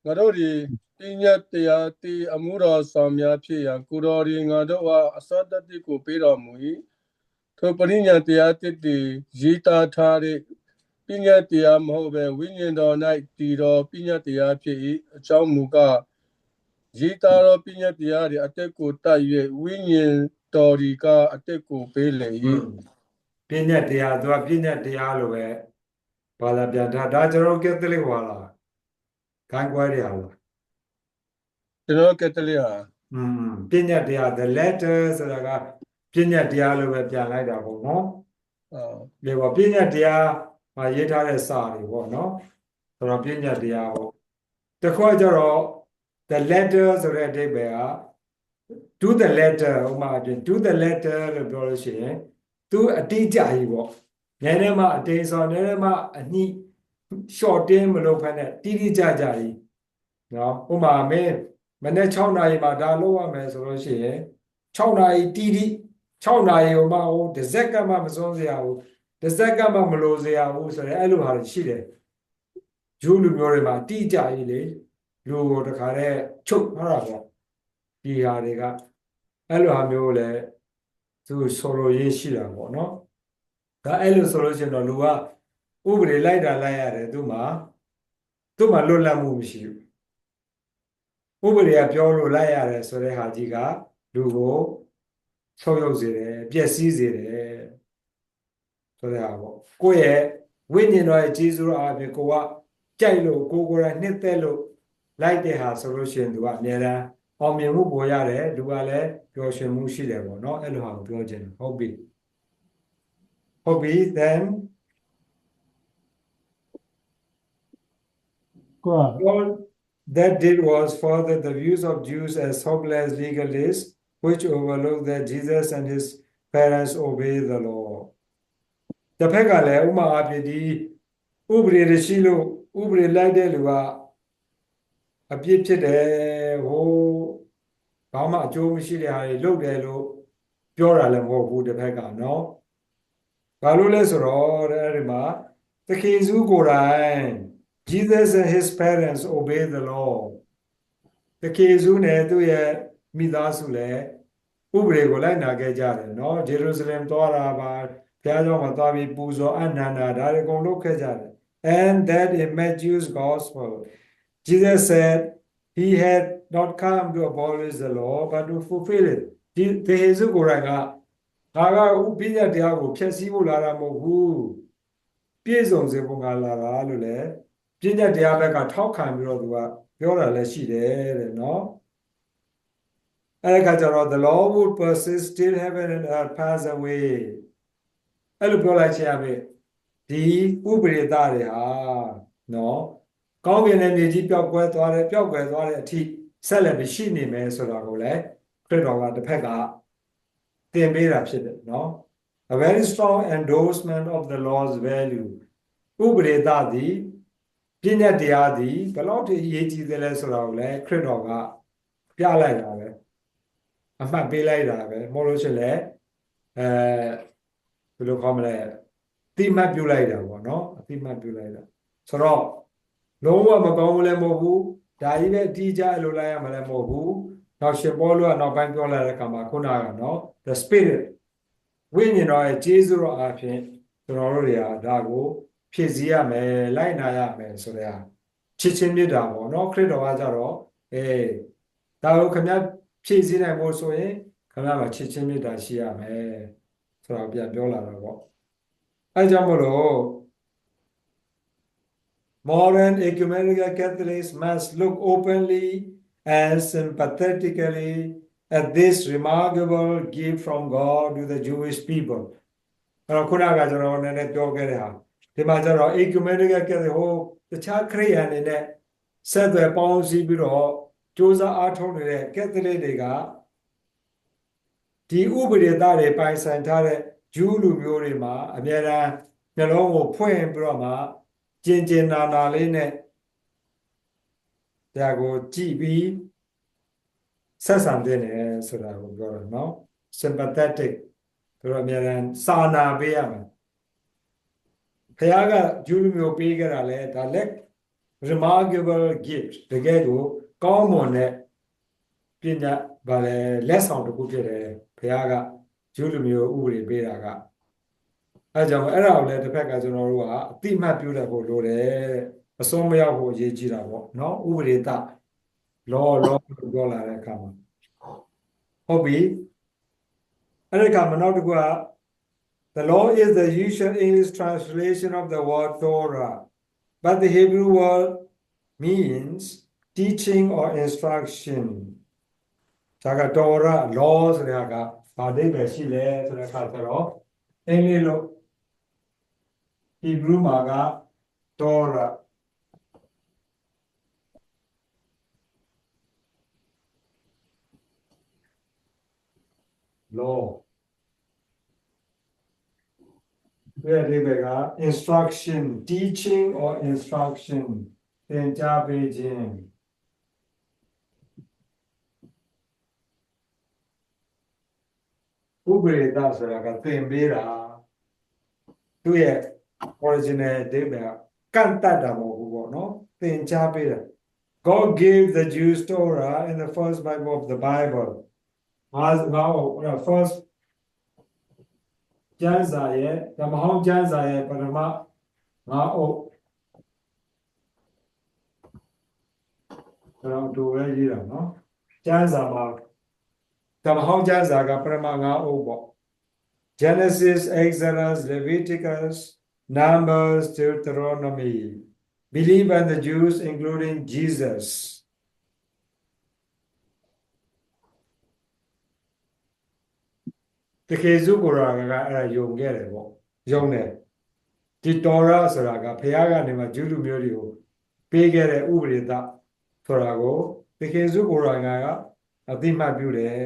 ငါတို့ဒီပညာတရားတီအမှုတော်ဆောင်များဖြစ်ရန်ကိုတော်ဒီငါတို့အားအစောတတိကိုပေးတော်မူ၏ထိုပရိညာတရားတိတိရေးသားထားတဲ့ပညာတရားမဟုတ်ပဲဝိညာဉ်တော်၌တည်တော်ပညာတရားဖြစ်၏အကြောင်းမူကားရေးသားတော်ပညာတရားတွေအတက်ကိုတတ်၍ဝိညာဉ်တော်ဒီကအတက်ကိုပေးလေ၏ ပညာတရားသူကပညာတရားလို့ပဲဘာသာပြန်ထားဒါကျွန်တော်ကက်သလစ်ပါလားခိုင်းကွဲရလား ကျွန်တော်ကက်သလစ်ဟာ ပညာတရား the letter ဆိုတာကပညာတရားလို့ပဲပြန်လိုက်တာပေါ့နော်ဒီပေါ့ပညာတရားမှာရေးထားတဲ့စာတွေပေါ့နော်ဆိုတော့ပညာတရားပေါ့တခါကျတော့ the letter ဆိုတဲ့အဓိပ္ပာယ်က do the letter ဥပမာအပြင် do the letter လို့ပြောလို့ရှိရင်သူအတိအကျကြီးပေါ့နည်းနည်းမှအတင်းစောနည်းနည်းမှအညှိ short တင်းမလုပ်ဖက်နဲ့တိတိကျကျကြီးနော်ဥပမာမင်းမနေ့6နာရီမှာဒါလုပ်ရမယ်ဆိုလို့ရှိရင်6နာရီတိတိ6နာရီဟိုမှာဟိုတစ်စက္ကန့်မှမစွန်းစရာဘူးတစ်စက္ကန့်မှမလိုစရာဘူးဆိုရင်အဲ့လိုဟာတွေရှိတယ်ဂျူးလူမျိုးတွေမှာတိကျကြီးလေလူကိုတခါတည်းချုပ်ထားတာပေါ့ဒီဟာတွေကအဲ့လိုဟာမျိုးလည်းသူဆိုလိုရေးရှိတာပေါ့နော်ဒါအဲ့လိုဆိုလို့ရှိရင်တော့လူကဥပဒေလိုက်တာလိုက်ရတယ်သူ့မှာလွတ်လပ်မှုမရှိဘူးဥပဒေကပြောလို့လိုက်ရတယ်ဆိုတဲ့ဟာကြီးကလူကိုဆုံးယုတ်စေတယ်ပျက်စီးစေတယ်ဆိုတဲ့ဟာပေါ့ကိုယ့်ရဲ့ဝိညာဉ်တော်ရဲ့ကျေးဇူးတော်အပြင်ကိုကကြိုက်လို့ကိုယ်တိုင်နှစ်သက်လို့လိုက်တဲ့ဟာဆိုလို့ရှိရင်သူကအများအားအောင်မြင်မှုပေါ်ရတယ်လူကလည်းပျော်ရွှင်မှုရှိတယ်ပေါ့နော်အဲ့လိုဟာကိုပြောချင်တယ်ဟုတ်ပြီ then all that did was further the views of Jews as hopeless legalists which overlook that Jesus and his parents obey the law တစ်ဖက်ကလည်းဥမာအဖြစ်ဒီဥပဒေတွေရှိလို့ဥပဒေလိုက်တဲ့လူကအပြစ်ဖြစ်တယ်ဟိုဘာမှအကျိုးမရှိတဲ့ဟာတွေလုပ်တယ်လို့ပြောတာလည်းမဟုတ်ဘူးတစ်ဖက်ကနော်ဘာလို့လဲဆိုတော့အဲ့ဒီမှာသခင်ယေရှုကိုယ်တိုင် Jesus and his parents obey the law သခင်ယေရှုနဲ့သူ့ရဲ့မိသားစုလည်းဥပဒေကိုလိုက်နာခဲ့ကြတယ်နော်ဂျေရုဆလင်သွားတာပါဘုရားကျောင်းမှာသွားပြီးပူဇော်အနန္ဒာဒါတွေအကုန်လုပ်ခဲ့ကြတယ် and that in Matthew's gospel Jesus said he had not come to abolish the law but to fulfill it ဒီယေရှုကိုယ်တိုင်ကဒါကဥပညာတရားကိုဖျက်ဆီးဖို့လာတာမဟုတ်ဘူးပြည့်စုံစေဖို့ငါလာတာလို့လေပညာတရားဘက်ကထောက်ခံပြီးတော့သူကပြောတာလည်းရှိတယ်တဲ့နော်အဲ့ဒါကြတော့ the law would persist till heaven and earth pass away အဲ့လိုပြောလိုက်ချင်ရပြီဒီဥပဒေသားတွေဟာနော်ကောင်းကင်နဲ့မြေကြီးပျောက်ကွယ်သွားတဲ့အထိဆက်လက်ပြီးရှိနေမယ်ဆိုတာကိုလည်းခရစ်တော်ကတစ်ဖက်ကသင်ပေးတာဖြစ်တယ်နော် a very strong endorsement of the law's value ဥပဒေသားသည်ပညာတရားသည်ဘယ်လောက်ထိအရေးကြီးသလဲဆိုတာကိုလည်းခရစ်တော်ကပြလိုက်တာပဲအမှတ်ပေးလိုက်တာပဲမဟုတ်လို့ရှိရင်လည်းဘယ်လိုခေါ်မလဲတိမှတ်ပြုလိုက်တာပေါ့နော်အတိမှတ်ပြုလိုက်တာဆိုတော့လုံးဝမကောင်းဘူးလည်းမဟုတ်ဘူးဒါကြီးပဲအတိအကျလိုလိုက်ရမှာလည်းမဟုတ်ဘူးနောက်ရှင်ပေါလုကနောက်ပိုင်းပြောလာတဲ့အခါမှာခုနကနော် the spirit ဝိညာဉ်တော်ရဲ့ကျေးဇူးတော်အဖြစ်ကျွန်တော်တို့တွေကဒါကိုဖြည့်ဆည်းရမယ်လိုက်နာရမယ်ဆိုတဲ့ချ ချစ်ချင်းမြတ်တာပေါ့နော်ခရစ်တော်ကကြတော့ဒါကိုခင်ဗျားဖြည့်ဆည်းနိုင်ဖို့ဆိုရင်ခင်ဗျားမှာချစ်ချင်းမြတ်တာရှိရမယ်ဆိုတော့ပြန်ပြောလာတော့ပေါ့အဲကြောင့်မလို့ Modern ecumenical Catholics must look openly and sympathetically at this remarkable gift from God to the Jewish people. အဲ့တော့ခုနကကျွန်တော်နည်းနည်းပြောခဲ့တဲ့ဟာဒီမှာကျတော့ ecumenical Catholic ဟိုတခြားခရစ်ယာန်တွေနဲ့ဆက်သွယ်ပေါင်းစည်းပြီးတော့စ조사အားထုတ်နေတဲ့ Catholic တွေကဒီဥပဒေသားတွေပိုင်ဆိုင်ထားတဲ့ဂျူးလူမျိုးတွေမှာအများအားနှလုံးကိုဖွင့်ပြီးတော့မှကျင်ကျင်နာနာလေးနဲ့ဒါကိုကြည့်ပြီးဆက်ဆံတဲ့နယ်ဆိုတာကိုပြောတာเนาะ sympathetic ဆိုတော့အများအားစာနာပေးရမယ်ခရကဂျူးလူမျိုးပေးကြတာလဲဒါလက် remarkable gift တကယ်ကိုကောင်းမွန်တဲ့ပညာဗာလဲလက်ဆောင်တစ်ခုဖြစ်တယ်ဘုရားကဂျူးလူမျိုးဥပဒေပေးတာကအဲကြောင့်အဲ့ဒါကိုလည်းတစ်ဖက်ကကျွန်တော်တို့ကအတိမတ်ပြုတတ်ဖို့လိုတယ်အစွန်းမရောက်ဖို့အရေးကြီးတာပေါ့เนาะဥပဒေတလောလို့ပြောလာတဲ့အခါမှာဟုတ်ပြီအဲ့ဒီကမနောက်တစ်ခုက The law is the usual English translation of the word Torah but the Hebrew word means teaching or instruction ဒါက Torah law ဆိုတာကဘာအဓိပ္ပာယ်ရှိလဲဆိုတဲ့အခါကျတော့အင်္ဂလိပ်လို Hebrew မှာက Torah law ဒီအဓိပ္ပာယ်က instruction teaching or instruction သင်ကြားပေးခြင်းဥပဒေသားဆိုတာကသင်ပေးတာသူရဲ့ original အဓိပ္ပာယ်ကန့်တတ်တာမဟုတ်ဘူးပေါ့နော်သင်ကြားပေးတာ God gave the Jews Torah in the first Bible of the Bible first ကျမ်းစာရဲ့ဓမ္မဟောင်းကျမ်းစာရဲ့ပထမ5အုပ်တော့တူပဲရေးတာနော်ကျမ်းစာမှာဓမ္မဟောင်းကျမ်းစာကပထမ5အုပ်ပေါ့ Genesis Exodus Leviticus Numbers Deuteronomy believe in the Jews including Jesusတကယ်စုကိုယ်တော်ကအဲ့ဒါယုံခဲ့တယ်ပေါ့ယုံတယ်ဒီတော်ရဆိုတာကဘုရားကနေမှဂျူးလူမျိုးတွေကိုပေးခဲ့တဲ့ဥပဒေသားဆိုတာကိုတကယ်စုကိုယ်တော်ကအသိမှတ်ပြုတယ်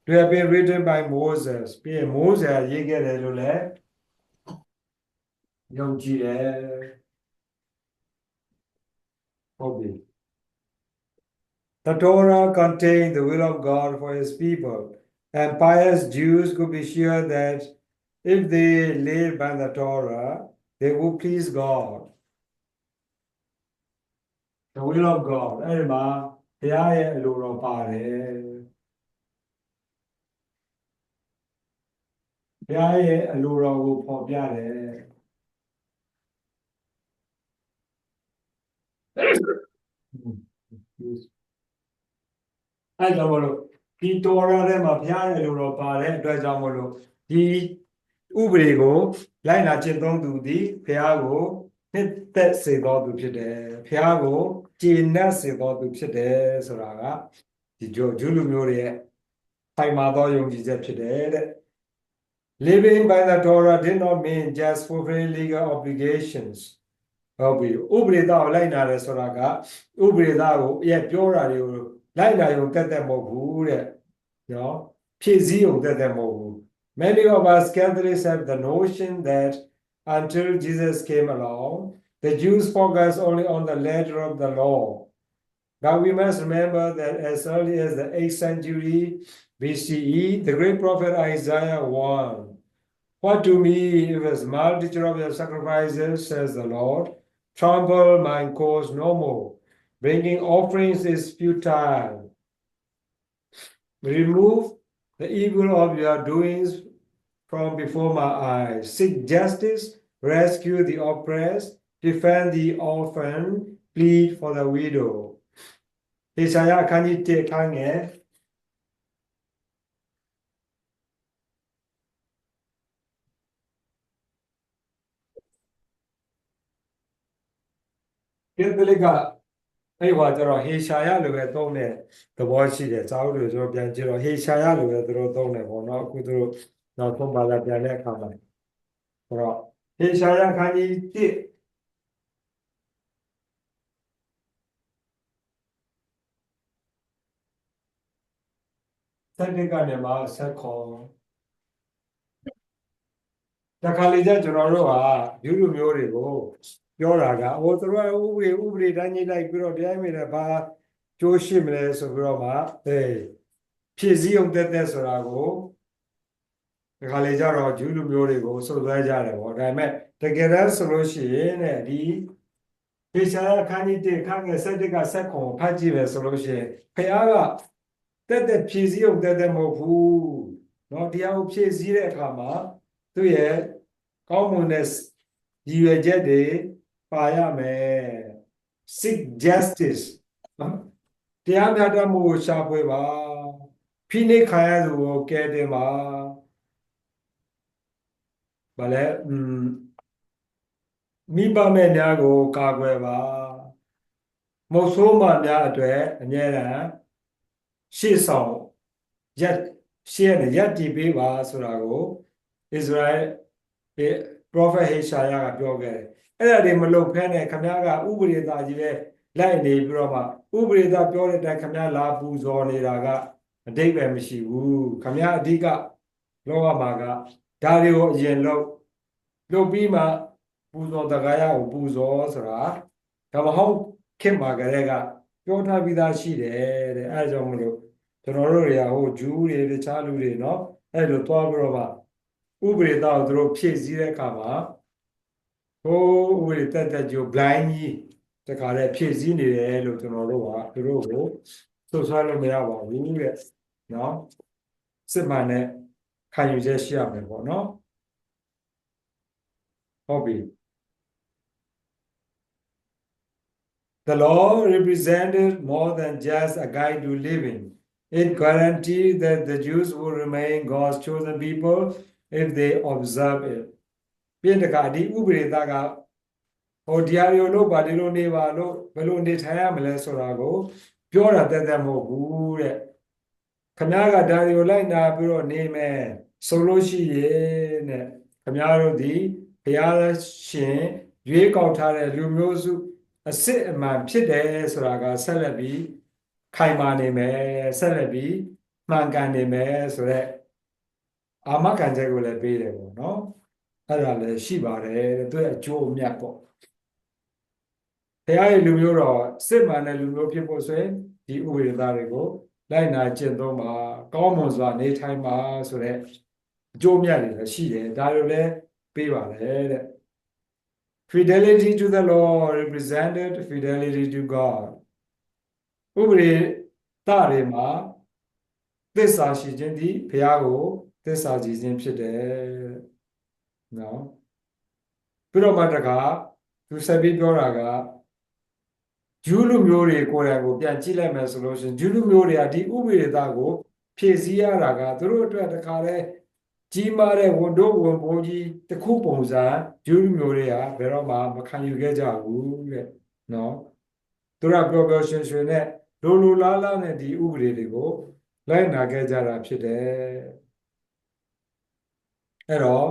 They have been written by Moses ပြီးရင် Moses ရေးခဲ့တယ်လို့လည်းယုံကြည်တယ်ဟုတ်ပြီ The Torah contains the will of God for his people and pious Jews could be sure that if they live by the Torah, they will please God. The will of God. အဲ့ဒီမှာဘုရားရဲ့အလိုတော်ပါတယ်ဘုရားရဲ့အလိုတော်ကိုဖော်ပြတယ်အဲ့ကြောင့်မလို့ဒီတော်ရထဲမှာဘုရားရဲ့လိုတော်ပါတဲ့အတွက်ကြောင့်မလို့ဒီဥပဒေကိုလိုက်နာကျင့်သုံးသူသည်ဘုရားကိုနှစ်သက်စေတော်သူဖြစ်တယ်ဘုရားကိုကျေနပ်စေတော်သူဖြစ်တယ်ဆိုတာကဒီဂျူးလူမျိုးတွေရဲ့ဖိုင်မာသောယုံကြည်ချက်ဖြစ်တယ်တဲ့ Living by the Torah did not mean just fulfilling legal obligations ဟုတ်ပြီဥပဒေသားကိုလိုက်နာတယ်ဆိုတာကဥပဒေသားကိုရဲ့ပြောတာတွေကိုလိုက်နာရုံတက်တက်မဟုတ်ဘူးတဲ့နော်ဖြည့်စည်းရုံတက်တက်မဟုတ်ဘူး Many of us Catholics have the notion that until Jesus came along the Jews focused only on the letter of the law but we must remember that as early as the 8th century BCE the great prophet Isaiah warned What to me is multitude of your sacrifices says the Lord trample my cause no more Bringing offerings is futile. Remove the evil of your doings from before my eyes. Seek justice, rescue the oppressed, defend the orphan, plead for the widow ဟေရှာယအခန်းကြီး1အခန်းငယ်ကက်သလစ်ကအဲ့ဟောကျတော့ဟေရှာယလိုပဲသုံးတဲ့သဘောရှိတယ်စာအုပ်တွေကျွန်တော်ပြန်ကြည့်တော့ဟေရှာယလိုပဲသူတို့သုံးတယ်ပေါ့နော်အခုသူတို့နောက်ဆုံးဘာသာပြန်တဲ့အခါမှာဆိုတော့ဟေရှာယအခန်းကြီး1စတဲ့ကနေမှာဆက်ခေါ်တခါလေကျကျွန်တော်တို့ဟာယူလူမျိုးတွေကိုပြောတာကဟိုသူတို့ဥပဒေတိုင်းကြီးလိုက်ပြီးတော့တရားမြင်တယ်ဘာကျိုးရှိမလဲဆိုပြီးတော့မှဖြည့်စည်းုံတက်ဆိုတာကိုတခါလေကျတော့ယူလူမျိုးတွေကိုစွပ်စွဲကြတယ်ပေါ့ဒါပေမဲ့တကယ်တမ်းဆိုလို့ရှိရင်တဲ့ဒီဟေရှာယအခန်းကြီး1အခန်းငယ်7ကဆက်ခွန်ဖတ်ကြည့်ပဲဆိုလို့ရှိရင်ဖခင်ကတက်ဖြည့်စည်းုံတက်မဟုတ်ဘူးเนาะတရားကိုဖြည့်စည်းတဲ့အခါမှာသူ့ရဲ့ကောင်းမွန်တဲ့ရည်ရွယ်ချက်တွေပါရမယ် seek justice နော်တရားမျှတမှုကိုရှာဖွေပါဖိနှိပ်ခံရသူကိုကယ်တင်ပါဘာလဲမိဘမဲ့များကိုကာကွယ်ပါမုတ်ဆိုးမများအတွက်အမြဲတမ်းရှေ့ဆောင်ရှေ့ရတည်ပေးပါဆိုတာကိုဣသရေလprophet ဟေရှာယကပြောခဲ့တယ်အဲ့ဒါတွေမလုပ်ဖဲနဲ့ခမည်းကဥပဒေသားကြီးပဲလိုက်နေပြီးတော့မှဥပဒေသားပြောတဲ့အတိုင်းခမည်းလာပူဇော်နေတာကအတိတ်ပဲမရှိဘူးခမည်းအဓိကလောကမှာကဒါတွေကိုအရင်လုပ်ပြီးမှပူဇော်တရားရကိုပူဇော်ဆိုတာဒါမဟုတ်ခင်မှာကလေးကပြောထားပြီးသားရှိတယ်တဲ့အဲဒါကြောင့်မလို့ကျွန်တော်တို့တွေကဟိုဂျူးတွေတခြားလူတွေเนาะအဲ့လိုသွားပြီးတော့မှဥပဒေသားကိုသူတို့ဖြည့်ဆည်းတဲ့အခါမှာဟိုဥပဒေတက်ကြို blind ကြီးတခါတည်းဖြည့်ဆည်းနေတယ်လို့ကျွန်တော်တို့ကသူတို့ကိုဆွဆွဲလို့မရပါဘူးတဲ့เนาะစစ်မှန်တဲ့ခံယူချက်ရှိရမယ်ပေါ့เนาะဟုတ်ပြီ The law represented more than just a guide to living. It guaranteed that the Jews would remain God's chosen people if they observe it. ပြင်တကဒီဥပဒေသားကဟိုတရားရုံလို့ပါဒီလိုနေပါလို့ဘယ်လိုနေထိုင်ရမလဲဆိုတာကိုပြောတာတက်မဟုတ်ဘူးတဲ့ခမည်းကဒါတွေကိုလိုက်နာပြီးတော့နေမယ်ဆိုလို့ရှိရင်တဲ့ခမည်းတို့ဒီဘုရားရှင်ရွေးကောက်ထားတဲ့လူမျိုးစုအစစ်အမှန်ဖြစ်တယ်ဆိုတာကဆက်လက်ပြီးခိုင်မာနေမယ်ဆက်လက်ပြီးမှန်ကန်နေမယ်ဆိုတော့အာမခံချက်ကိုလည်းပေးတယ်ပေါ့နော်အဲ့ဒါလည်းရှိပါတယ်သူရဲ့အကျိုးအမြတ်ပေါ့ဘုရားရဲ့လူမျိုးတော်စစ်မှန်တဲ့လူမျိုးဖြစ်ဖို့ဆိုရင်ဒီဥပဒေသားတွေကိုလိုက်နာကျင့်သုံးပါကောင်းမွန်စွာနေထိုင်ပါဆိုတဲ့အကျိုးအမြတ်တွေလည်းရှိတယ်ဒါတွေလည်းပေးပါတယ်တဲ့Fidelity to the law represented fidelity to God. ဥပဒေသားတွေမှာသစ္စာရှိခြင်းသည်ဘုရားကိုသစ္စာကြည်ခြင်းဖြစ်တယ်။နော်။ပြီးတော့မှတခါသူဆက်ပြီးပြောတာကဂျူးလူမျိုးတွေကိုယ်တိုင်ကိုပြန်ကြည့်လိုက်မယ်ဆိုလို့ရှိရင်ဂျူးလူမျိုးတွေကဒီဥပဒေသားကိုဖြည့်ဆည်းရတာကသူတို့အတွက်တခါလဲကြီးမားတဲ့ဝန်တို့ဝန်ဘိုးကြီးတစ်ခုပုံစံဂျူးမျိုးတွေကဘယ်တော့မှမခံယူခဲ့ကြဘူးတဲ့နော်သူတို့ပျော်ပျော်ရွှင်ရွှင်နဲ့လိုလားလားနဲ့ဒီဥပဒေတွေကိုလိုက်နာခဲ့ကြတာဖြစ်တယ်အဲ့တော့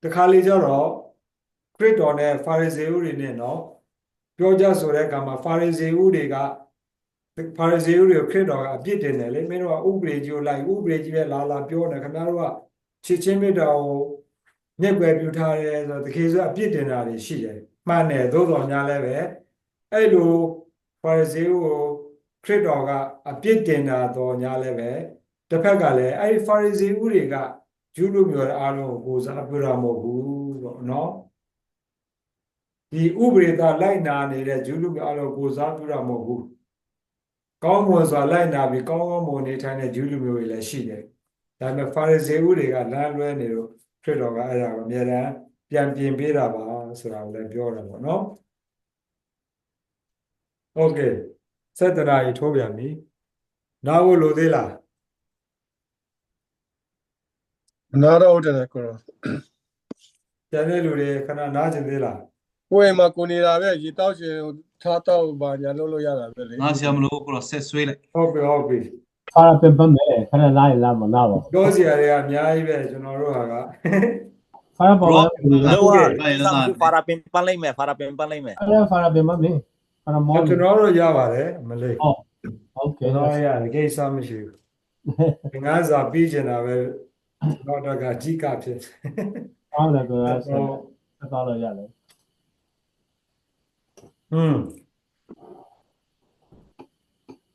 တခါလေကျတော့ခရစ်တော်နဲ့ဖာရိဇေဥတွေနဲ့နော်ပြောကြဆိုတဲ့အခါမှာဖာရိဇေဥတွေကဖာရိဇေဥတွေကိုခရစ်တော်ကအပြစ်တင်တယ်လေမင်းတို့ကဥပဒေကြီးကိုလိုက်ဥပဒေကြီးပဲလာပြောနေခင်ဗျားတို့ကချစ်ချင်းမေတ္တာကိုမျက်ွယ်ပြုထားတယ်ဆိုတော့တကယ်ဆိုအပြစ်တင်တာတွေရှိတယ်မှန်တယ်သို့တော်များလည်းပဲအဲ့လိုဖာရိဇေဥကိုခရစ်တော်ကအပြစ်တင်တာတော်များလည်းပဲတစ်ဖက်ကလည်းအဲ့ဒီဖာရိဇေဥတွေကဂျူးလူမျိုးတွေအားလုံးကိုစားပြုတာမဟုတ်ဘူးပေါ့နော်ဒီဥပဒေသားလိုက်နာနေတဲ့ဂျူးလူမျိုးအားလုံးကိုစားပြုတာမဟုတ်ဘူးကောင်းမွန်စွာလိုက်နာပြီးကောင်းမွန်နေထိုင်တဲ့ဂျူးလူမျိုးတွေလည်းရှိတယ်ဒါပေမဲ့ဖာရိဇေဥတွေကလမ်းလွဲနေလို့ခရစ်တော်ကအဲ့ဒါကိုအများအားပြ ပြန်ပြင်ပေးတာပါဆိုတာကိုလည်းပြောတာပေါ့နော်โอเค7 နာရီထိုးပြန်ပြီနားဖို့လိုသေးလား နားတော့တယ်ကိုရော ကျန်တဲ့လူတွေခဏနားကျင်သေးလား ကိုယ်မှာကိုနေတာပဲရေတောက်ရှင်ထားတော့ပါညာလို့ရတာပဲလေ ငါဆရာမလို့ကိုတော့ဆက်ဆွေးလိုက် ဟုတ်ပြီ ဖာရာပင်ပတ်မယ်ခဏလာရင်လာမနာပါ ပြောစရာတွေကအများကြီးပဲကျွန်တော်တို့ဟာက ဖာရာပေါ်လာ လို့ဟာဖာရာပင်ပန်းလိုက်မယ်ဖာရာပင်ပန်းလိုက်မယ် အဲ့ဖာရာပင်ပတ်မယ်ဖာရာမော ကျွန်တော်တို့ရပါတယ်မလေး ဟုတ်ကဲ့ ကျွန်တော်ရတယ်ကိစ္စမရှိဘူးငါးစာပြီးကျင်တာပဲတော့ကကြီးကဖြစ် ဟုတ်တယ်ကိုရာဆက်သွားလို့ရတယ်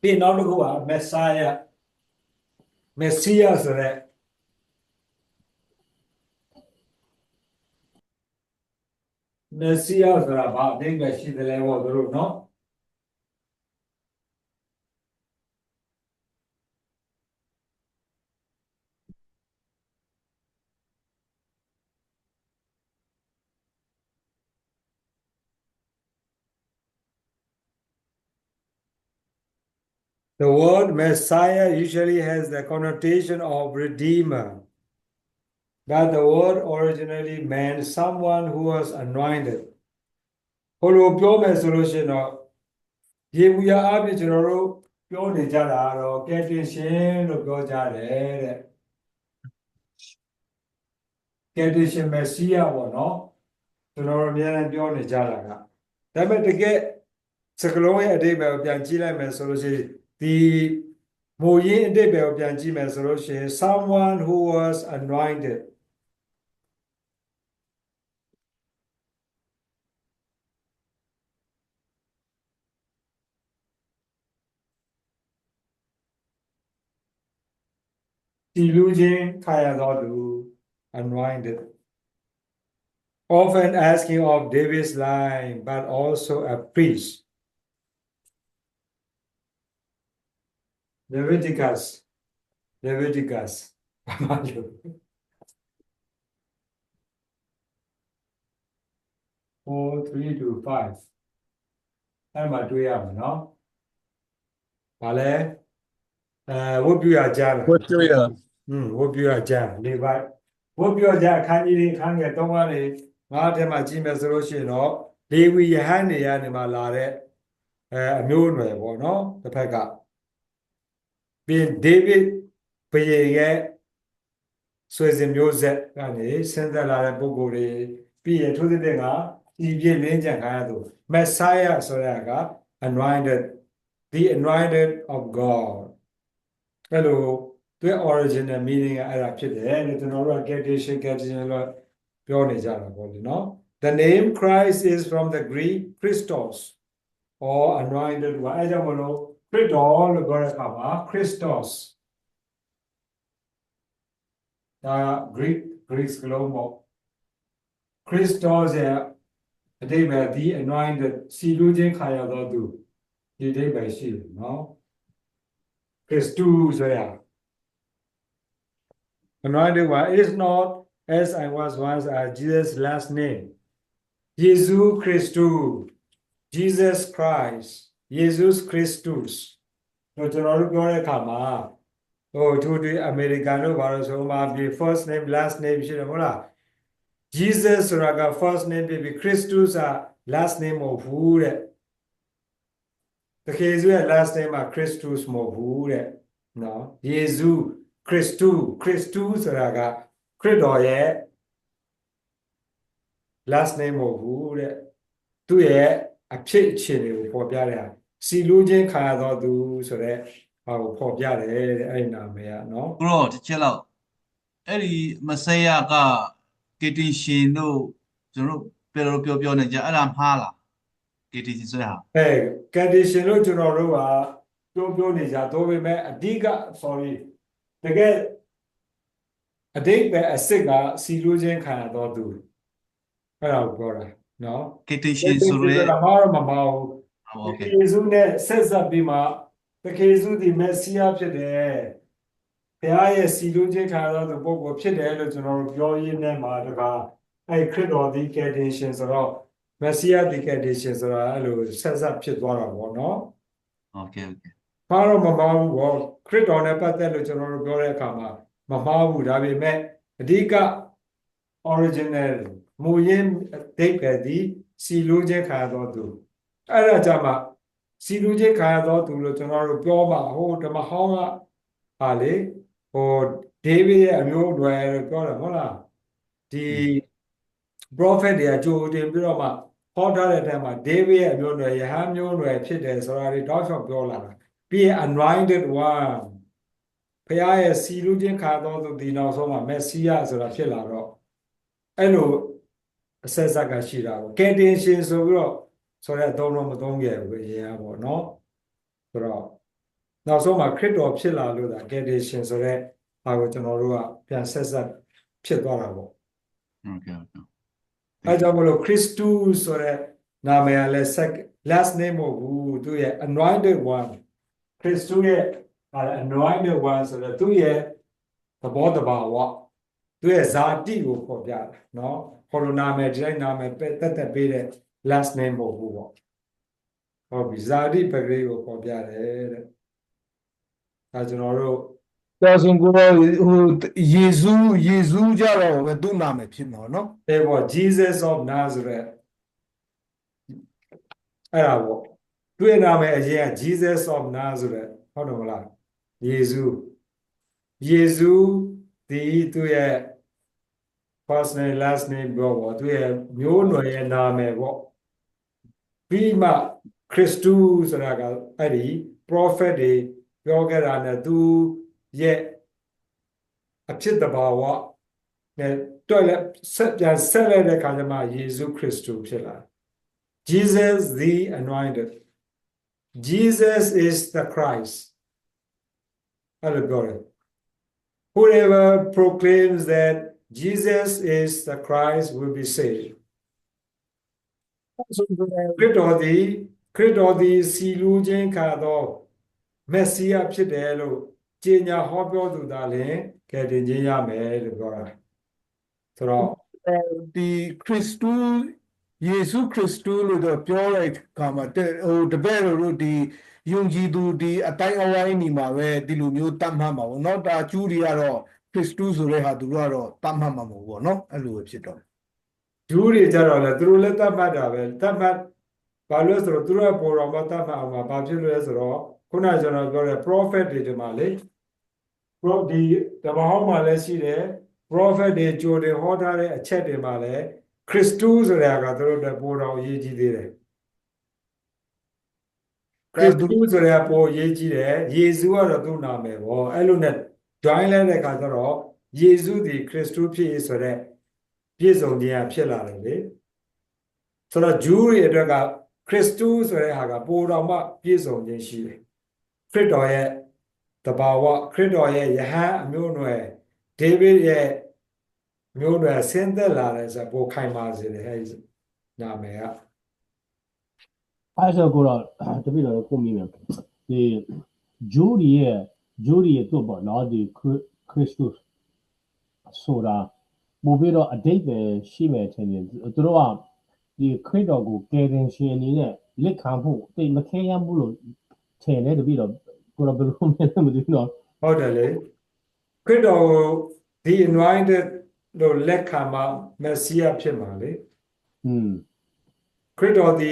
ပြီးနောက်တစ်ခုကမက်ဆီယာဆိုတဲ့မက်ဆီယာဆိုတာဘာအဓိပ္ပာယ်ရှိတယ်လဲဟောတို့နော် The word Messiah usually has the connotation of redeemer. But the word originally meant someone who was anointed. ဟိုလိုပြောမယ်ဆိုလို့ရှိရင်တော့ယေဘုယျအပြင်ကျွန်တော်တို့ပြောနေကြတာတော့ကယ်တင်ရှင်လို့ပြောကြတယ်တဲ့ကယ်တင်ရှင်မက်ဆီယာပေါ့နော်ကျွန်တော်တို့အများနဲ့ပြောနေကြတာကဒါပေမဲ့တကယ်စကလုံးရဲ့အဓိပ္ပာယ်ကိုပြန်ကြည့်လိုက်မယ်ဆိုလို့ရှိရင်ဒီမိုးရင်းအဓိပ္ပာယ်ကိုပြန်ကြည့်မယ်ဆိုလို့ရှိရင် someone who was anointed Illusion Kayadodu, anointed. Often asking of David's line, but also a priest. Leviticus. 4:3-5. အဲ့မှာတွေ့ရမှာနော်။ဘာလဲဝတ်ပြုရကြလား ဝတ်ကျွေးရ ဝတ်ပြုရကြလေဘိုက်ဝတ်ပြုရကြအခန်းကြီးလေးအခန်းငယ်3ကနေ9ထဲမှာကြည့်မယ်ဆိုလို့ရှိရင်တော့လေဝီယဟန်နေရနေမှာလာတဲ့အမျိုးအနွယ်ပေါ့နော်တစ်ဖက်ကပြီးဒေးဗစ်ဘုရင်ရဲ့ဆွေစဉ်မျိုးဆက်ကနေဆင်းသက်လာတဲ့ပုဂ္ဂိုလ်တွေပြီးရင်ထိုးသဖြင့်ကဒီပြည့်လင်းကြံခံရသူ Messiah ဆိုတာက anointed the anointed of God အဲ့လိုသူရဲ့ original meaning ကအဲ့ဒါဖြစ်တယ်လို့ကျွန်တော်တို့က Catechism လို့ပြောနေကြတာပေါ့လေနော် The name Christ is from the Greek Christos or anointed one အဲ့ကြောင့်မလို့ Christos လို့ပြောတဲ့အခါမှာ Christos ဒါ Greek စကားလုံးပေါ့ Christos ရဲ့အဓိပ္ပာယ် the anointed စီလူချင်းခါရသောသူဒီအဓိပ္ပာယ်ရှိတယ်နော် Christus ဆိုရ Anointed one is not as I was once Jesus' last name. Jesus Christ. Jesus Christus. တို့ကျွန်တော်တို့ပြောတဲ့အခါမှာသူတွေအမေရိကန်တို့ဘာလို့ဆိုမှပြီး first name last name ရှိတယ်မဟုတ်လား Jesus ဆိုတာက first name ဖြစ်ပြီး Christus က last name မဟုတ်ဘူးတဲ့တကယ်ဆိုရင် last name က Christus မဟုတ်ဘူးတဲ့နော် Jesus Christus ဆိုတာကခရစ်တော်ရဲ့ last name မဟုတ်ဘူးတဲ့သူ့ရဲ့အဖြစ်အခြေအနေကိုပေါ်ပြတဲ့စီလူချင်းခံရတော်သူဆိုတဲ့ဟာကိုပေါ်ပြတယ်တဲ့အဲ့ဒီနာမည်ကနော် ကိုတော့တစ်ချက်လောက်အဲ့ဒီမဆက်ရကကေတင်ရှင်တို့ကျွန်တော်တို့ပြောနေကြအဲ့ဒါမှားလားကေတင်ရှင်ဆိုရဟာ condition လို့ကျွန်တော်တို့ကပြောနေကြတော့ပေမဲ့အဓိက sorry တကယ်အဓိပ္ပာယ်အစစ်ကစီလူချင်းခံရတော်သူအဲ့ဒါကိုပြောတာနော် ကေတင်ရှင်ဆိုရဲ ဒါမှတော့မမဟုတ် โอเค ယေရှုနဲ့ဆက်စပ်ပြီးမှတကယ်စုဒီမက်ဆီယာဖြစ်တယ်ဘုရားရဲ့စီလူချင်းခံရတော်သူပုဂ္ဂိုလ်ဖြစ်တယ်လို့ကျွန်တော်တို့ပြောရင်းနဲ့မှာတကား အဲ့ခရစ်တော်ဒီကယ်တင်ရှင်ဆိုတော့မက်ဆီးယားဒီကယ်တင်ရှင်ဆိုတာအဲ့လိုဆက်ဖြစ်သွားတာပေါ့နော် โอเคโอเค မှားတော့မမှားဘူးပေါ့ခရစ်တော်နဲ့ပတ်သက်လို့ကျွန်တော်တို့ပြောတဲ့အခါမှာမမှားဘူးဒါပေမဲ့အဓိက original မူရင်းအဓိပ္ပာယ်ဒီစီလိုခြင်းခံရတော်သူအဲ့ဒါကြမှာစီလိုခြင်းခံရတော်သူလို့ကျွန်တော်တို့ပြောမှာဟိုဓမ္မဟောင်းကဟာလေဟိုဒေးဗစ်ရဲ့အမျိုးအနွယ်လို့ပြောတယ်ဟုတ်လားဒီ prophet တွေကကြိုတင်ပြီးတော့မှဟောထားတဲ့အထက်မှာဒေးဗစ်ရဲ့အမျိုးအနွယ်ယဟန်မျိုးအနွယ်ဖြစ်တယ်ဆိုတာတွေတောက်လျှောက်ပြောလာတာပြီးရင် anointed one ဘုရားရဲ့စီလူချင်းခါတော်သူဒီနောက်ဆုံးမှာမက်ဆီးယားဆိုတာဖြစ်လာတော့အဲ့လိုအဆက်ဆက်ကရှိတာပေါ့ကယ်တင်ရှင်ဆိုပြီးတော့ဆိုတဲ့အသုံးတော့မသုံးခဲ့ဘူးအရင်ကပေါ့နော်ဆိုတော့နောက်ဆုံးမှာခရစ်တော်ဖြစ်လာလို့ဒါကယ်တင်ရှင်ဆိုတဲ့ဟာကိုကျွန်တော်တို့ကပြန်ဆက်ဖြစ်သွားတာပေါ့ โอเคโอเค အဲကြောင့်မလို့ခရစ်တုဆိုတဲ့နာမည်ကလည်း last name မဟုတ်ဘူးသူရဲ့ anointed one ခရစ်တုရဲ့ anointed one ဆိုတော့သူရဲ့သဘောတဘာဝသူရဲ့ဇာတိကိုပေါ်ပြတယ်နော်ခေါ်လို့နာမည်ဒီတိုင်းနာမည်တက်ပေးတဲ့ last name မဟုတ်ဘူးပေါ့ဟုတ်ပြီဇာတိပဂရိကိုပေါ်ပြတယ်တဲ့ဒါကျွန်တော်တို့ ဒါဆိုကိုဟိုယေရှုကြတော့ပဲသူ့နာမည်ဖြစ်မှာနော် အဲ့ပေါ့ Jesus of Nazareth အဲ့ဒါပေါ့သူ့ရဲ့နာမည်အရင်က Jesus of Nazareth ဟုတ်တယ်မလားယေရှုဒီသူ့ရဲ့ first name last name ပေါ့သူ့ရဲ့မျိုးနွယ်ရဲ့နာမည်ပေါ့ပြီးမှခရစ်တုဆိုတာကအဲ့ဒီ prophet တွေပြောခဲ့တာနဲ့သူရဲ့အဖြစ်တဘာဝနဲ့တွေ့လဲဆက်လိုက်တဲ့ခါကျမှယေရှုခရစ်တုဖြစ်လာ Jesus the anointed Jesus is the Christ အဲ့လိုပြောတယ် Whoever proclaims that Jesus is the Christ will be saved ခရစ်တော်ဒီစီလူချင်းခါတော့မက်ဆီးယားဖြစ်တယ်လို့ကြေညာဟောပြောသူသာလျှင်ကယ်တင်ခြင်းရမယ်လို့ပြောတာဆိုတော့ ဒီခရစ်တုယေရှုခရစ်တုလို့တော့ပြောလိုက်ခါမှာဟိုတပည့်တို့ဒီယုံကြည်သူဒီအတိုင်းအဝိုင်းနေမှာပဲဒီလိုမျိုးတတ်မှတ်မှာပေါ့နော်ဒါကျူးတွေကတော့ခရစ်တုဆိုတဲ့ဟာသူတို့ကတော့တတ်မှတ်မှာမဟုတ်ဘူးနော်အဲ့လိုပဲဖြစ်တော့ ဂျူးတွေကြတော့လေသူတို့လည်းတတ်မှတ်တာပဲတတ်မှတ်ဘာလို့ဆိုတော့သူတို့ကပေါ်တော်မှာတတ်မှတ်အောင်မှာဘာဖြစ်လို့လဲဆိုတော့ခုနကကျွန်တော်ပြောတဲ့ prophet တွေဒီမှာလေဒီဓမ္မဟောင်းမှာလည်းရှိတယ် prophet တွေကြိုတင်ဟောထားတဲ့အချက်တွေမှာလည်းခရစ်တုဆိုတဲ့ဟာကသူတို့တဲ့ပေါ်တော်ရေးကြီးသေးတယ်ခရစ်တုဆိုတဲ့ပေါ်ရေးကြီးတယ်ယေရှုကတော့သူ့နာမည်ပေါ့အဲ့လိုနဲ့ join လဲတဲ့အခါကျတော့ယေရှုဒီခရစ်တုဖြစ်ရေးဆိုတဲ့ပြည့်စုံခြင်းဖြစ်လာတယ်လေဆိုတော့ဂျူးတွေအတွက်ကခရစ်တုဆိုတဲ့ဟာကပိုတော်မှပြည့်စုံခြင်းရှိတယ်ခရစ်တော်ရဲ့တဘာဝခရစ်တော်ရဲ့ယဟန်အမျိုးအနွယ်ဒေးဗစ်ရဲ့မျိုးနွယ်ဆင်းသက်လာတယ်ဆိုပိုခိုင်မာစေတယ်ဟဲ့နာမည်က အဲ့ဆိုကိုတော့တပိတော့ကိုမိမယ်ဒီဂျူရီရဲ့သူ့ပေါ့နော်ဒီခရစ်တုဆိုတာပို့ပြီးတော့အတိတ်ပဲရှိမယ်ထင်တယ်သူတို့ကဒီခရစ်တော်ကိုကယ်တင်ရှင်အနေနဲ့လက်ခံဖို့တိတ်မခဲရဘူးလို့ထင်တယ်တပိတော့ကိုတော့ဘယ်လိုမှမသိဘူးနော် ဟုတ်တယ်လေခရစ်တော်ကိုဒီ anointed လို့လက်ခံမှာမက်ဆီးယားဖြစ်မှာလေခရစ်တော်ဒီ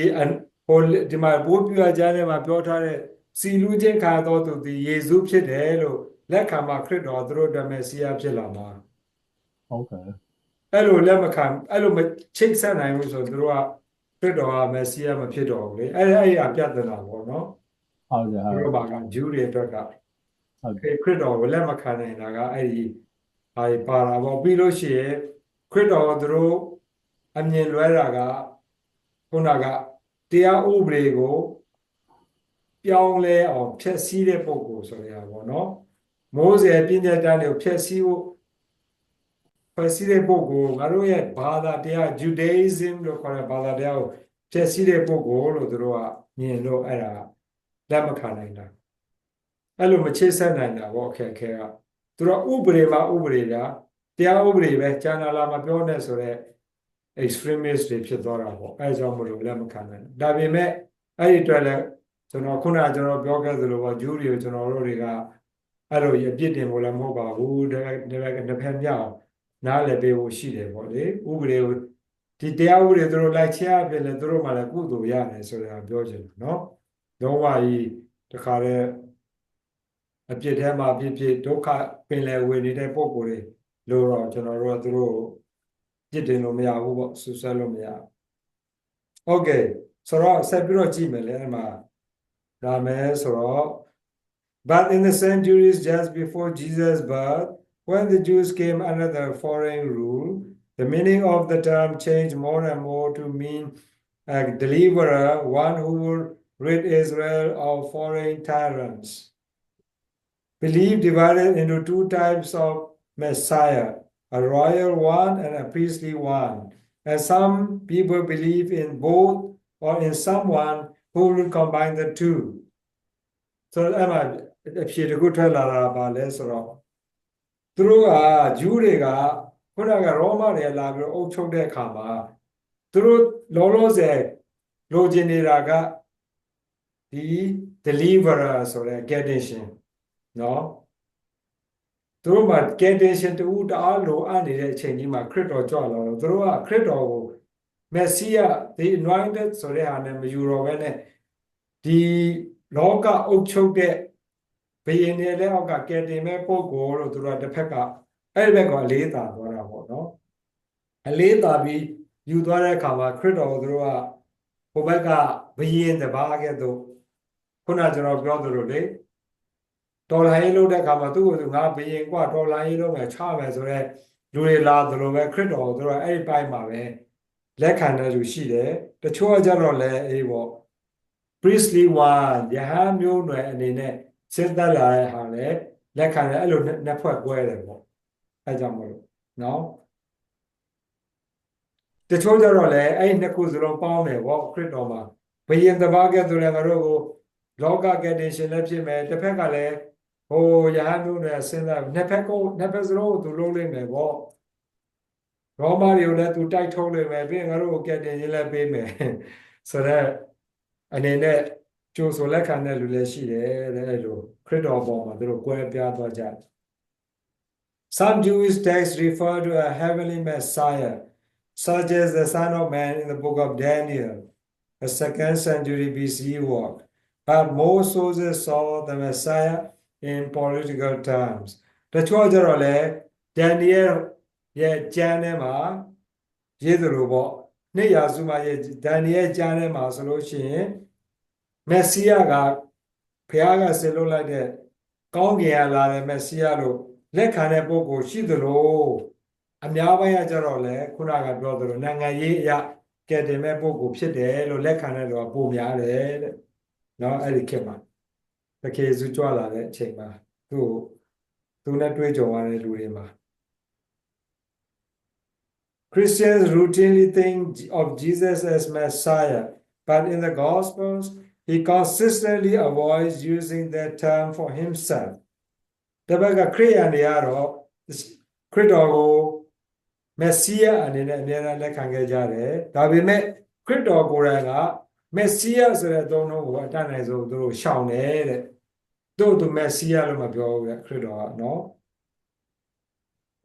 ဟိုဒီမှာဘိုးပြကြမ်းထဲမှာပြောထားတဲ့စီလူချင်းခါတော်သူဒီယေရှုဖြစ်တယ်လို့လက်ခံမှာခရစ်တော်သူတို့ဓမ္မစီယာဖြစ်လာမှာဟုတ်ကဲ့အဲ့လိုလက်မခံအဲ့လိုမချိတ်ဆက်နိုင်ဘူးဆိုသူတို့ကခရစ်တော်ကမက်ဆီယာမဖြစ်တော့ဘူးလေအဲ့အပြဿနာပေါ့နော်ဟုတ်ကဲ့ဟုတ်ကဲ့ဘာကဂျူးတွေအတွက်ကဟုတ်ကဲ့ခရစ်တော်ကိုလက်မခံနိုင်တာကအဲ့ဒီဟာပါလာပေါ့ပြီးလို့ရှိရင်ခရစ်တော်သူတို့အမြင်လွဲတာကခုနကတရားဥပဒေကိုပြောင်းလဲအောင်ဖျက်ဆီးတဲ့ပုံကိုဆိုရတာပေါ့နော်မိုးစေပြည့်ညတ်တန်းတွေကိုဖျက်ဆီးဖို့ဖွဲ့စည်းတဲ့ပုံကိုငါတို့ရဲ့ဘာသာတရား Judaism လို့ခေါ်တဲ့ဘာသာတရားကိုဖျက်ဆီးတဲ့ပုံကိုလို့သူတို့ကမြင်လို့အဲ့ဒါလက်မခံနိုင်တာအဲ့လိုမချစ်ဆက်နိုင်တာပေါ့အခက်အခဲကသူတို့ဥပဒေမှာဥပဒေလားတရားဥပဒေပဲကျန်လာမပြောနဲ့ဆိုတော့ extremist တွေဖြစ်သွားတာပေါ့အဲကြောင့်မလို့လက်မခံနိုင်ဒါပေမဲ့အဲ့ဒီအတွက်လည်းကျွန်တော်ခုနကကျွန်တော်ပြောခဲ့သလိုပေါ့ဂျူးတွေကိုကျွန်တော်တို့တွေကအဲ့လိုအပြစ်တင်ဖို့လည်းမဟုတ်ပါဘူးတစ်ဖက်မြောက်နားလည်ပေးဖို့ရှိတယ်ပေါ့လေဥပဒေကိုဒီတရားဥပဒေသူတို့လိုက်ချရပြလဲသူတို့မှလည်းကုသိုလ်ရတယ်ဆိုတာပြောချင်တယ်နော်လုံးဝကြီးတခါတည်းအပြစ်ထဲမှာဖြစ်ဒုက္ခပင်လယ်ဝင်နေတဲ့ပုံကိုယ်တွေလို့တော့ကျွန်တော်တို့ကသူတို့ပြစ်တင်လို့မရဘူးပေါ့ဆူဆွဲလို့မရโอเคဆိုတော့ဆက်ပြီးတော့ကြည့်မယ်လေအဲ့မှာဒါမယ်ဆိုတော့ but in the centuries just before Jesus' birth when the Jews came under the foreign rule the meaning of the term changed more and more to mean a deliverer one who would rid Israel of foreign tyrants belief divided into two types of Messiah a royal one and a priestly one and some people believe in both or in someone who will combine the two. So, if you go to La Balesro, through a Juriga, Punaga Roma, they love your old chok de Kama, through Loloze, Logeniraga, the deliverers or a Gadishin. No? Through my Gadishin to wood all and it changing my crit or jolly, through a crit or Messiah, the anointed, so they are named Eurovene, the Loka Ochoke, being a Leoka getting a pogo to the Pekka, Elbega later, no? A later be you do a cover, crit or through a Pobeka, being the bargain though. Kunajaro brother, Tolhilo de Kamatu, not being what Tolhilo, a charm as a Louis La, the Lower crit or through a by my way. လက်ခံတဲ့လူရှိတယ်တချို့ကြတော့လည်းအေးပေါ့ priestly one ယဟန်မျိုးနွယ်အနေနဲ့စဉ်းသက်လာတဲ့ဟာလည်းလက်ခံတယ်အဲ့လိုနှစ်ဖွဲ့ကွဲတယ်ပေါ့အဲကြောင့်မလို့နော်တချို့ကြတော့လည်းအဲ့နှစ်ခုစလုံးပေါင်းတယ်ပေါ့ခရစ်တော်မှာဘယင်တပါးကဲဆိုလည်းငါတို့ကိုလောကကယ်တင်ရှင်လည်းဖြစ်မယ်တစ်ဖက်ကလည်းဟိုယဟန်မျိုးနွယ်စဉ်းသက်နှစ်ဖက်စလုံးကိုသူလုံးလိုက်မယ်ပေါ့ရောမတွေကိုလည်းသူတိုက်ထုတ်လိုက်မယ်ပြီးရင်ငါတို့ကိုကယ်တင်ရေးလည်းပေးမယ်ဆိုတော့အနေနဲ့ကြိုဆိုလက်ခံတဲ့လူလည်းရှိတယ်တဲ့အဲ့လိုခရစ်တော်ပေါ်မှာသူတို့ကွဲပြားသွားကြတယ် Some Jewish texts refer to a heavenly Messiah such as the Son of Man in the book of Daniel a 2nd century BCE work but most sources saw the Messiah in political terms တချို့ကြတော့လေ Daniel ရဲ့ကျမ်းထဲမှာရေးသလိုပေါ့နှစ်ရာစုမှာရဲ့ဒန်နီယယ်ကျမ်းထဲမှာဆိုလို့ရှိရင်မက်ဆီယကဘုရားကဆင်လို့လိုက်တဲ့ကောင်းကင်ကလာတဲ့မက်ဆီယလို့လက်ခံတဲ့ပုဂ္ဂိုလ်ရှိသလိုအများပိုင်းကကြတော့လေခုနကပြောသလိုနိုင်ငံရေးအရကဲတင်မဲ့ပုဂ္ဂိုလ်ဖြစ်တယ်လို့လက်ခံတဲ့လူကပုံများတယ်တဲ့နော်အဲ့ဒီခေတ်မှာတကယ်စုကြွလာတဲ့အချိန်မှာသူနဲ့တွေ့ကြုံရတဲ့လူတွေမှာChristians routinely think of Jesus as Messiah, but in the Gospels, he consistently avoids using that term for himself. The Baga Krianiaro, Critogo, Messiah, and in Nera Lekangajare, that we met Critogo, Messiah, so I don't know what done as though Shawn, though to Messiah, Crito, no?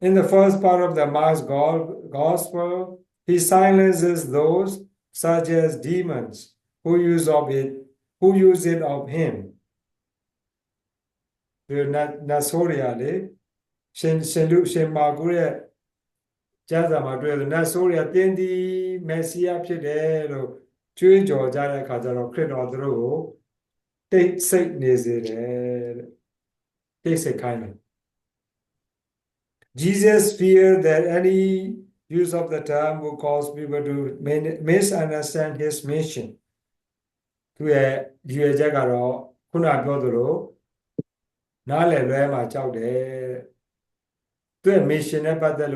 In the first part of the Mark's Gospel, he silences those such as demons who use it of him. The Nasoriale, Shen Margure, Jazama, the Nasoria, Tendi, Messiah Pidero, Chui Georgia, Kazaro, Credo, take sickness, take a kindness. Jesus feared that any use of the term would cause people to misunderstand his mission. To a Jagaro, Kuna Godoro, Nale Rema Chaude, to a mission about the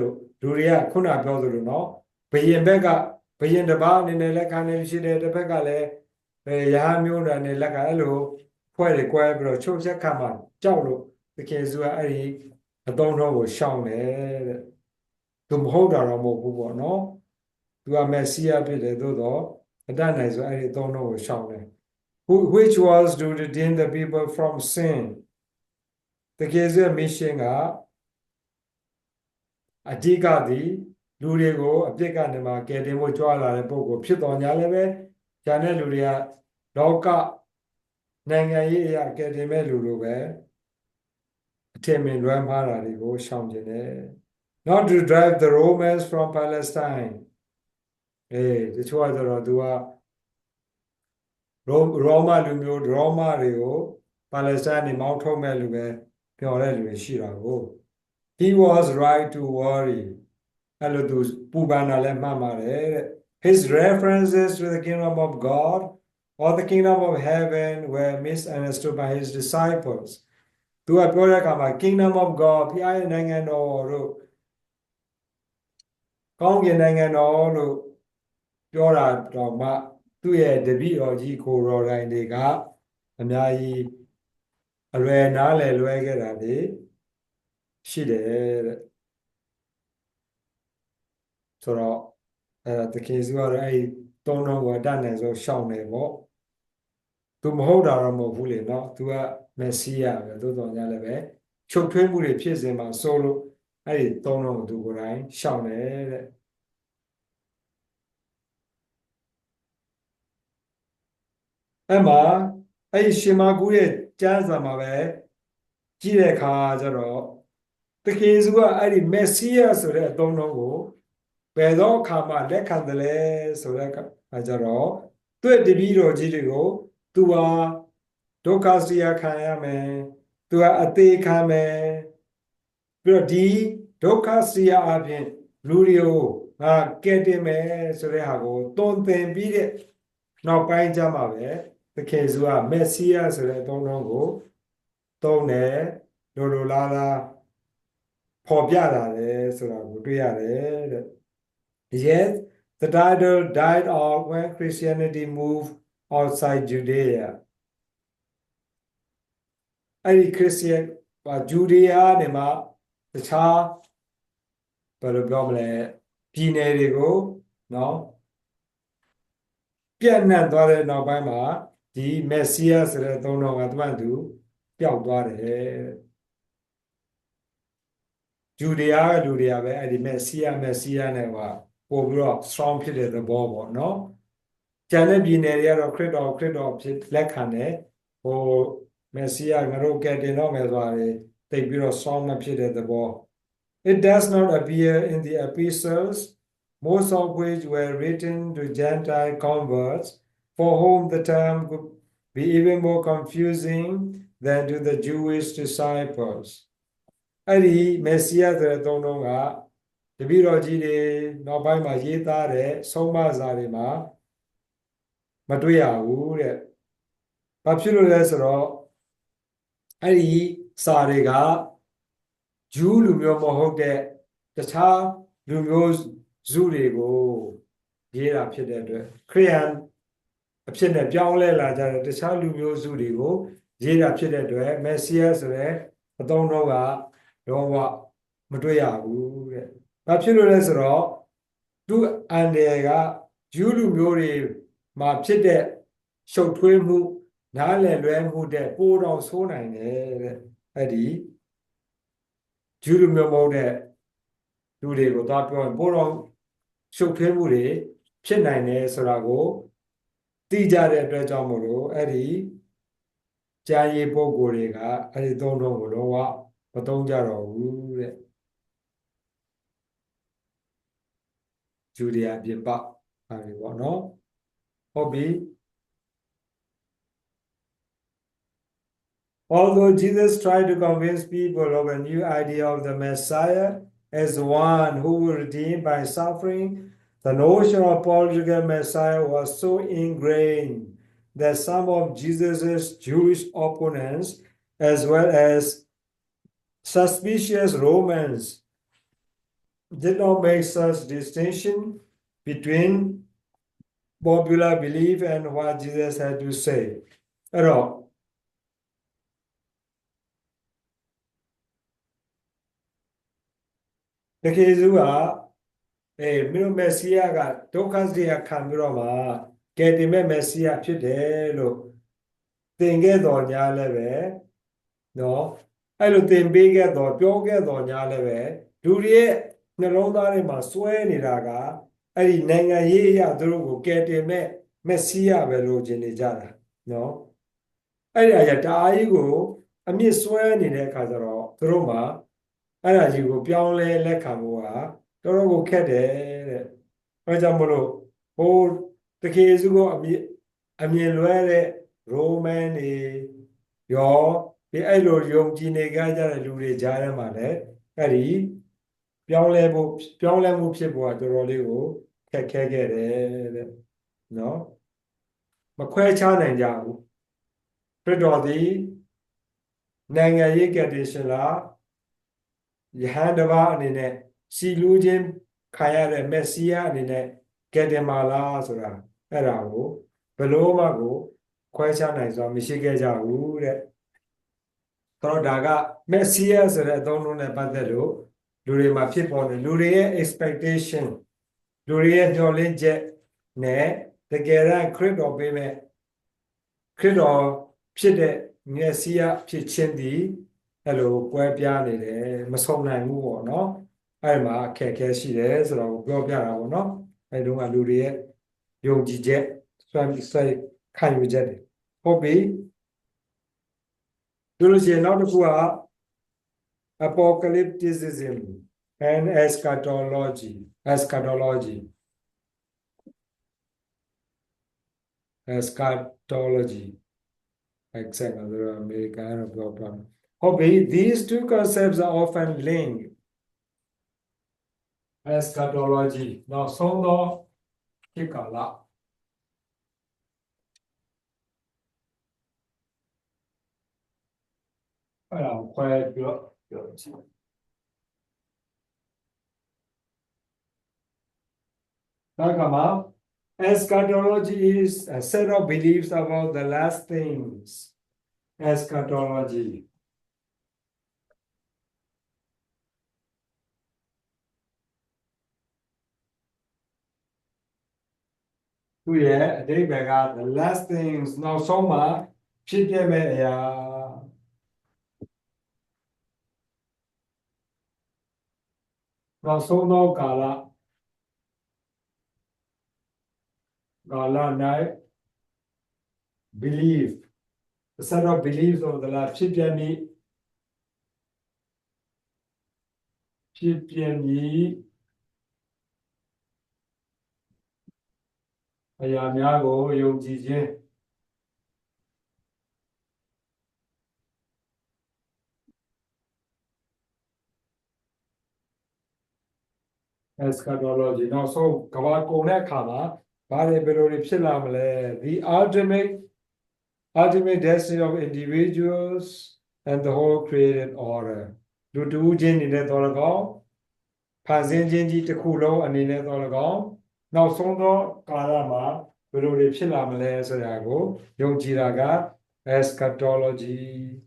Luria, Kuna Godoro, no? Payin Bega, Payin the Ban in the Lacan, she did the Pegale, Yahamun and the Lacalo, quite a quabro, Chosa Kaman, Jaulo, the Kazua Ari. I don't know what Shawn to hold our mobile, no? သူက Messiah ဖြစ်တယ်သို့တော့အတတ်နိုင်ဆိုအဲ့ဒီသုံးလုံးကိုရှောင်တယ် which was to redeem the people from sin တကယ်ဆို mission ကအဓိကသည်လူတွေကိုအပြစ်ကနေမှကယ်တင်ဖို့ကြွားလာတဲ့ပုဂ္ဂိုလ်ဖြစ်တော်ညာလည်းပဲဉာဏ်တဲ့လူတွေကလောကနိုင်ငံရေးအရာကယ်တင်မဲ့လူလိုပဲအထင်မြင်လွဲမှားတာတွေကိုရှောင်ကျင်တယ် not to drive the Romans from Palestine တချို့ကတော့သူကရောမလူမျိုးရောမတွေကိုပါလက်စတိုင်းနေမောင်းထုတ်မဲ့လူပဲပြောတဲ့လူတွေရှိတာကို he was right to worry အဲ့လိုသူပူပန်တာလည်းမှန်ပါတယ်တဲ့ his references to the kingdom of God or the kingdom of heaven were misunderstood by his disciples သူကပြောတဲ့အခါမှာ kingdom of God ဖျားရဲ့နိုင်ငံတော်တို့ကောင်းကင်နိုင်ငံတော်လို့ပြောတာတော့မှသူ့ရဲ့တပည့်တော်ကြီးကိုတော်တိုင်းတွေကအများကြီးအလွယ်နားလည်လွဲခဲ့တာတွေရှိတယ်တဲ့ဆိုတော့တကယ်ဆိုတော့အဲ့သုံးလုံးကိုအတတ်နိုင်ဆုံးရှောင်တယ်ပေါ့သူမဟုတ်တာတော့မဟုတ်ဘူးလေနော်သူကမက်ဆီးယာပဲသို့တော်ညာလည်းပဲချုပ်ထွေးမှုတွေဖြစ်စဉ်မှာစိုးလို့အဲ့ဒီသုံးလုံးကိုသူကိုယ်တိုင်ရှောင်တယ်တဲ့အဲ့မှာအဲ့ရှင်မာကုရဲ့ကျမ်းစာမှာပဲကြည့်တဲ့အခါကျတော့တကယ်ဆိုကအဲ့ဒီမက်ဆီးယာဆိုတဲ့အသုံးလုံးကိုဘယ်တော့အခါမှလက်ခံတယ်လဲဆိုတဲ့အခါကျတော့သူ့တပည့်တော်ကြီးတွေကိုသူဟာဒုက္ခစရာခံရမယ်သူကအသေးခံမယ်ပြီးတော့ဒီဒုက္ခစရာအပြင်လူတွေကိုကယ်တင်မယ်ဆိုတဲ့ဟာကိုတွန်းသင်ပြီးတဲ့နောက်ပိုင်းကျမှပဲတကယ်ဆိုကမက်ဆီးယာဆိုတဲ့အသုံးလုံးကိုသုံးတယ်လိုလားဖော်ပြတာလေဆိုတာကိုတွေ့ရတယ်တဲ့ Yes the title died off when Christianity moved outside Judea အဲ့ဒီခရစ်ယာန်ဂျူဒေးယားနေမှာတခြားဘယ်လိုပြောမလဲပြည်နယ်တွေကိုနော်ပြန့်နှံ့သွားတဲ့နောက်ပိုင်းမှာဒီမက်ဆီးယာဆိုတဲ့သုံးတော်ကသူ့အတူပျောက်သွားတယ်ဂျူဒေးယားလူတွေကပဲအဲ့ဒီမက်ဆီးယာနဲ့ကပို့ပြီးတော့ strong ဖြစ်တဲ့သဘောပေါ့နော်ကျန်တဲ့ပြည်နယ်တွေကတော့ခရစ်တော်ဖြစ်လက်ခံတယ်ဟိုမက်ဆီးယာငါတို့ကယ်တင်တော့မယ်ဆိုတာတွေတိတ်ပြီးတော့ strong မဖြစ်တဲ့သဘော It does not appear in the epistles most of which were written to Gentile converts for whom the term could be even more confusing than to the Jewish disciples အဲ့ဒီမက်ဆီးယာဆိုတဲ့သုံးလုံးကတပည့်တော်ကြီးတွေနောက်ပိုင်းမှာရေးသားတဲ့ဆုံးမစာတွေမှာမတွေ့ရဘူးတဲ့။ဘာဖြစ်လို့လဲဆိုတော့အဲ့ဒီစာတွေကဂျူးလူမျိုးမဟုတ်တဲ့တခြားလူမျိုးစုတွေကိုရေးတာဖြစ်တဲ့အတွက်ခရစ်ယာန်အဖြစ်နဲ့ပြောင်းလဲလာကြတဲ့တခြားလူမျိုးစုတွေကိုရေးတာဖြစ်တဲ့အတွက်မက်ဆီးယာဆိုတဲ့အသုံးတော့ကတော့မတွေ့ရဘူးတဲ့။ဘာဖြစ်လို့လဲဆိုတော့သူအန်တယ်ကဂျူးလူမျိုးတွေမှာဖြစ်တဲ့ရှုပ်ထွေးမှုနားလည်လွဲမှုတဲ့ပိုးတော်ဆိုးနိုင်တယ်တဲ့အဲ့ဒီဂျူးလူမျိုးမဟုတ်တဲ့လူတွေကိုသွားပြောရင်ပိုးတော်ရှုပ်ထွေးမှုတွေဖြစ်နိုင်တယ်ဆိုတာကိုသိကြတဲ့အတွက်ကြောင့်မို့လို့အဲ့ဒီကြာရည်ပုံကိုယ်တွေကအဲ့ဒီသုံးလုံးကိုတော့မသုံးကြတော့ဘူးတဲ့ဂျူးတွေကပြပအဲဒီပေါ့နော်ဟုတ်ပြီAlthough Jesus tried to convince people of a new idea of the Messiah as one who will redeem by suffering, the notion of political Messiah was so ingrained that some of Jesus' Jewish opponents, as well as suspicious Romans, did not make such distinction between popular belief and what Jesus had to say. At all. တကယ်ဆို မင်းတို့မက်ဆီယကဒုက္ခစရိယခံပြီးတော့မှကယ်တင်မဲ့မက်ဆီယဖြစ်တယ်လို့သင်ခဲ့တော်ညာလည်းပဲနော်အဲ့လိုသင်ပေးခဲ့တော်ပြောခဲ့တော်ညာလည်းပဲလူတွေရဲ့နှလုံးသားထဲမှာစွဲနေတာကအဲ့ဒီနိုင်ငံရေးအရာသူတို့ကိုကယ်တင်မဲ့မက်ဆီယပဲလို့ထင်နေကြတာနော်အဲ့ဒီအရာတအားကြီးကိုအမြင့်စွဲနေတဲ့အခါကျတော့သူတို့မှာအဲ့ဒါကြီးကိုပြောင်းလဲလက်ခံဖို့ကတော်တော်ကိုခက်တယ်တဲ့။အဲကြောင့်မလို့ဟိုတခေယေစုကအမြင်လွဲတဲ့ရိုမန်တွေရောဒီအဲ့လိုယုံကြည်နေကြတဲ့လူတွေကြားထဲမှာလည်းအဲ့ဒီပြောင်းလဲမှုဖြစ်ဖို့ကတော်တော်လေးကိုခက်ခဲခဲ့တယ်တဲ့နော်မခွဲခြားနိုင်ကြဘူးခရစ်တော်သည်နိုင်ငံရေးကယ်တင်ရှင်လားယဟန်တစ်ပါးအနေနဲ့စီလူးခြင်းခံရတဲ့မက်ဆီယအနေနဲ့ကယ်တင်ပါလားဆိုတာအဲ့ဒါကိုဘယ်လိုမှကိုခွဲခြားနိုင်စွာမရှိခဲ့ကြဘူးတဲ့တော့ဒါကမက်ဆီယဆိုတဲ့အသုံးအနှုန်းနဲ့ပတ်သက်လို့လူတွေမှာဖြစ်ပေါ်နေလူတွေရဲ့ expectation လူတွေရဲ့မျှော်လင့်ချက်နဲ့တကယ်တမ်းခရစ်တော်ပေးမဲ့ခရစ်တော်ဖြစ်တဲ့မက်ဆီယဖြစ်ခြင်းသည်အဲ့လိုကွဲပြားနေတယ်မဆုံနိုင်ဘူးပေါ့နော်အဲ့မှာအခက်အခဲရှိတယ်ဆိုတော့ပြောပြတာပေါ့နော်အဲ့တုန်းကလူတွေရဲ့ယုံကြည်ချက်စွမ်းစိတ်ခံယူချက်တွေဟုတ်ပြီလို့ရှိရင်နောက်တစ်ခုက apocalypticism and eschatology eschatology exactly American problem okay these two concepts are often linked eschatology now so no kikala quite good eschatology is a set of beliefs about the last things. Eschatology. Yeah, they got the last things. Now, so much. Now, so no gala. Gala night. Belief. The set of beliefs of the last Chipyami. Ayamiago, Yojije. Eschatology. Now, so Kawakone Kama, the ultimate destiny of individuals and the whole created order. Do Jin in the Dolagon, Pazin Jinji Tekulo and in the Dolagon. Now, Sono Kalama, Belori Pilamale Sarago, Yojiraga, eschatology.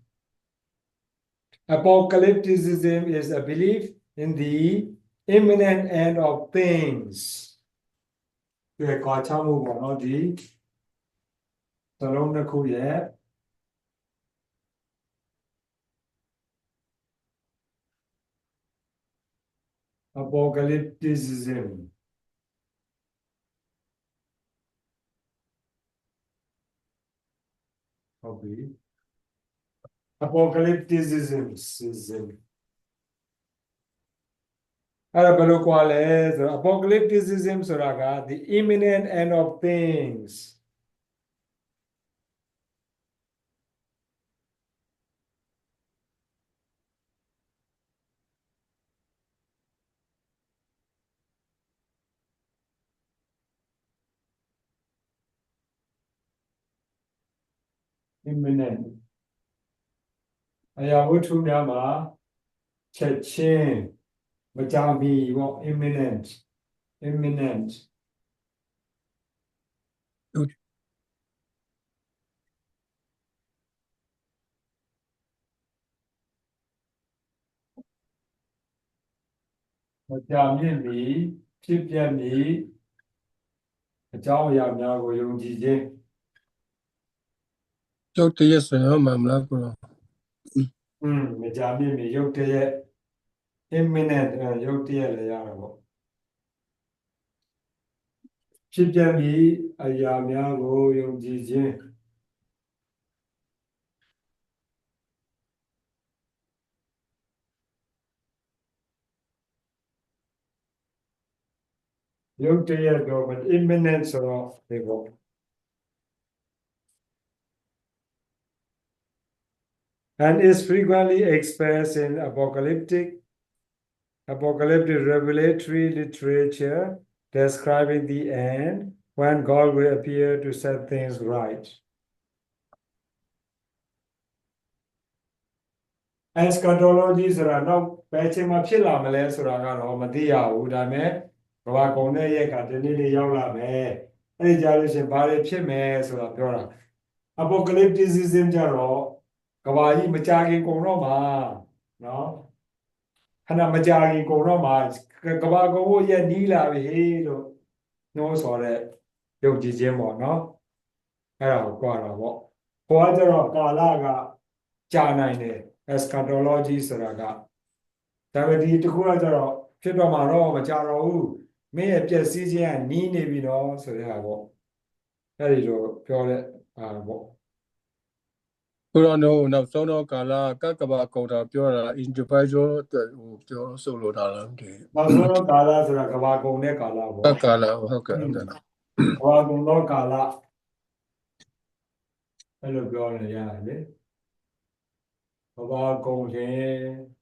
Apocalypticism is a belief in the imminent end of things. Salon the Kuya. Apocalypticism. Okay. Apocalypticism. Apocalypticism Suraga, the imminent end of things. Imminent. Ayahutu Nama Chechen. Majami, what imminent. Majami ဖြစ်ပြမည်အကြောင်းအရာများကိုယုံကြည်ခြင်း ကျုပ်တရက်ဆိုရင်မှမလားကိုတော့ မကြာမြင့်မီရုတ်တရက် imminent ရုတ်တရက်လည်းရတာပေါ့ဖြစ်ပြမည်အရာများကိုယုံကြည်ခြင်းရုတ်တရက်တော့ imminent ဆိုတော့ဒီပေါ့ and is frequently expressed in apocalyptic revelatory literature describing the end when God will appear to set things right. Eschatology ဆိုတာတော့ဘယ်ချိန်မှဖြစ်လာမလဲဆိုတာကတော့မသိရဘူးဒါပေမဲ့ဘာကုန်တဲ့ရက်ကဒီနေ့လေးရောက်လာမယ်အဲ့ဒီကြလို့ရှင်ဘာတွေဖြစ်မယ်ဆိုတာပြောတာ apocalypticism ကြတော့ကဘာကြီးမကြခင်ကုန်တော့မှာနော်ခဏမကြခင်ကုန်တော့မှာကဘာကုန်ဖို့ရက်နီးလာပြီဟေးလို့နှိုးဆော်တဲ့ယုံကြည်ခြင်းပေါ့နော်အဲ့ဒါကိုကြွားတာပေါ့ဟိုကကြတော့ကာလကကြာနိုင်တယ် eschatology ဆိုတာကဒါပေမဲ့ဒီတခုကကြတော့ဖြစ်တော့မှာတော့မကြတော့ဘူးမင်းရဲ့ပျက်စီးခြင်းကနီးနေပြီတော့ဆိုတဲ့ဟာပေါ့အဲ့ဒီလိုပြောတဲ့ပေါ့ကိုတော့နောက်ဆုံးတော့ကာလကကဘာကောင်တာပြောတာ individual အတွက်ဟိုပြောဆိုလိုတာလားဒီ နောက်ဆုံးတော့ကာလဆိုတာကဘာကုန်တဲ့ကာလပေါ့ ကာလဟုတ်ကဲ့ဟုတ်ကဲ့ ကဘာကုန်တော့ကာလအဲ့လိုပြောနေရတယ်လေကဘာကုန်ခြင်း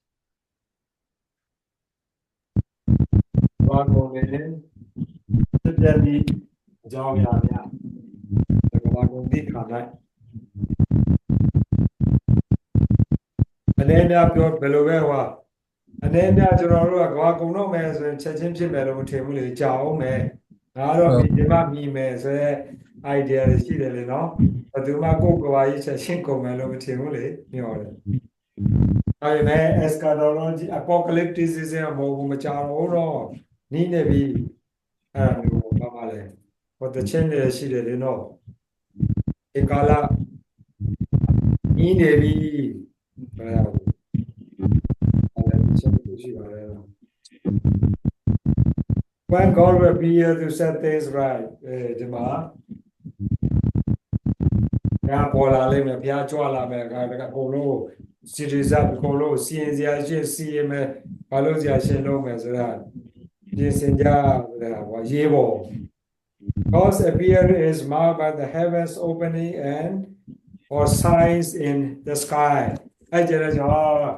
ကဘာကုန်ခြင်းဖြစ်ပြပြီးအကြောင်းအရာများကဘာကုန်ဒီခါတိုင်းအနေနဲ့ပြောဘယ်လိုပဲဟောအနေနဲ့ကျွန်တော်တို့ကကဘာကုန်တော့မယ်ဆိုရင်ချက်ချင်းဖြစ်မယ်လို့မထင်ဘူးလေကြာအောင်မယ်ငါတော့ဒီမှာမြည်မယ်ဆိုရဲ idea ရှိတယ်လေနော်ဘယ်သူမှကိုယ်ကဘာကြီးချက်ချင်းကုန်မယ်လို့မထင်ဘူးလေညော်တယ်အဲ့ဒီမဲ့ eschatology apocalypticism မဟုတ်ဘူးမကြာတော့နီးနေပြီအဲ့ဒါမျိုးဘာမှလဲဟိုတချင်းတွေရှိတယ်လေနော်ဒီကာလနီးနေပြီအဲ့ဒါအဲ့ဒါချက်ရှိပါတယ် when God will appear to set things right ဒီမှာဘုရားပေါ်လာလိမ့်မယ်ဘုရားကြွလာမယ်အကုန်လုံးစီရီဇပ်အကုန်လုံးစီရင်စရာရှိစီရင်မယ်ဘာလို့စရာရှင်းလုံးမယ်ဆိုတာပြင်ဆင်ကြဆိုတာဟောရေးပေါ် God's appearance is marked by the heavens opening and or signs in the sky အဲ့ကြတဲ့ကြောင့်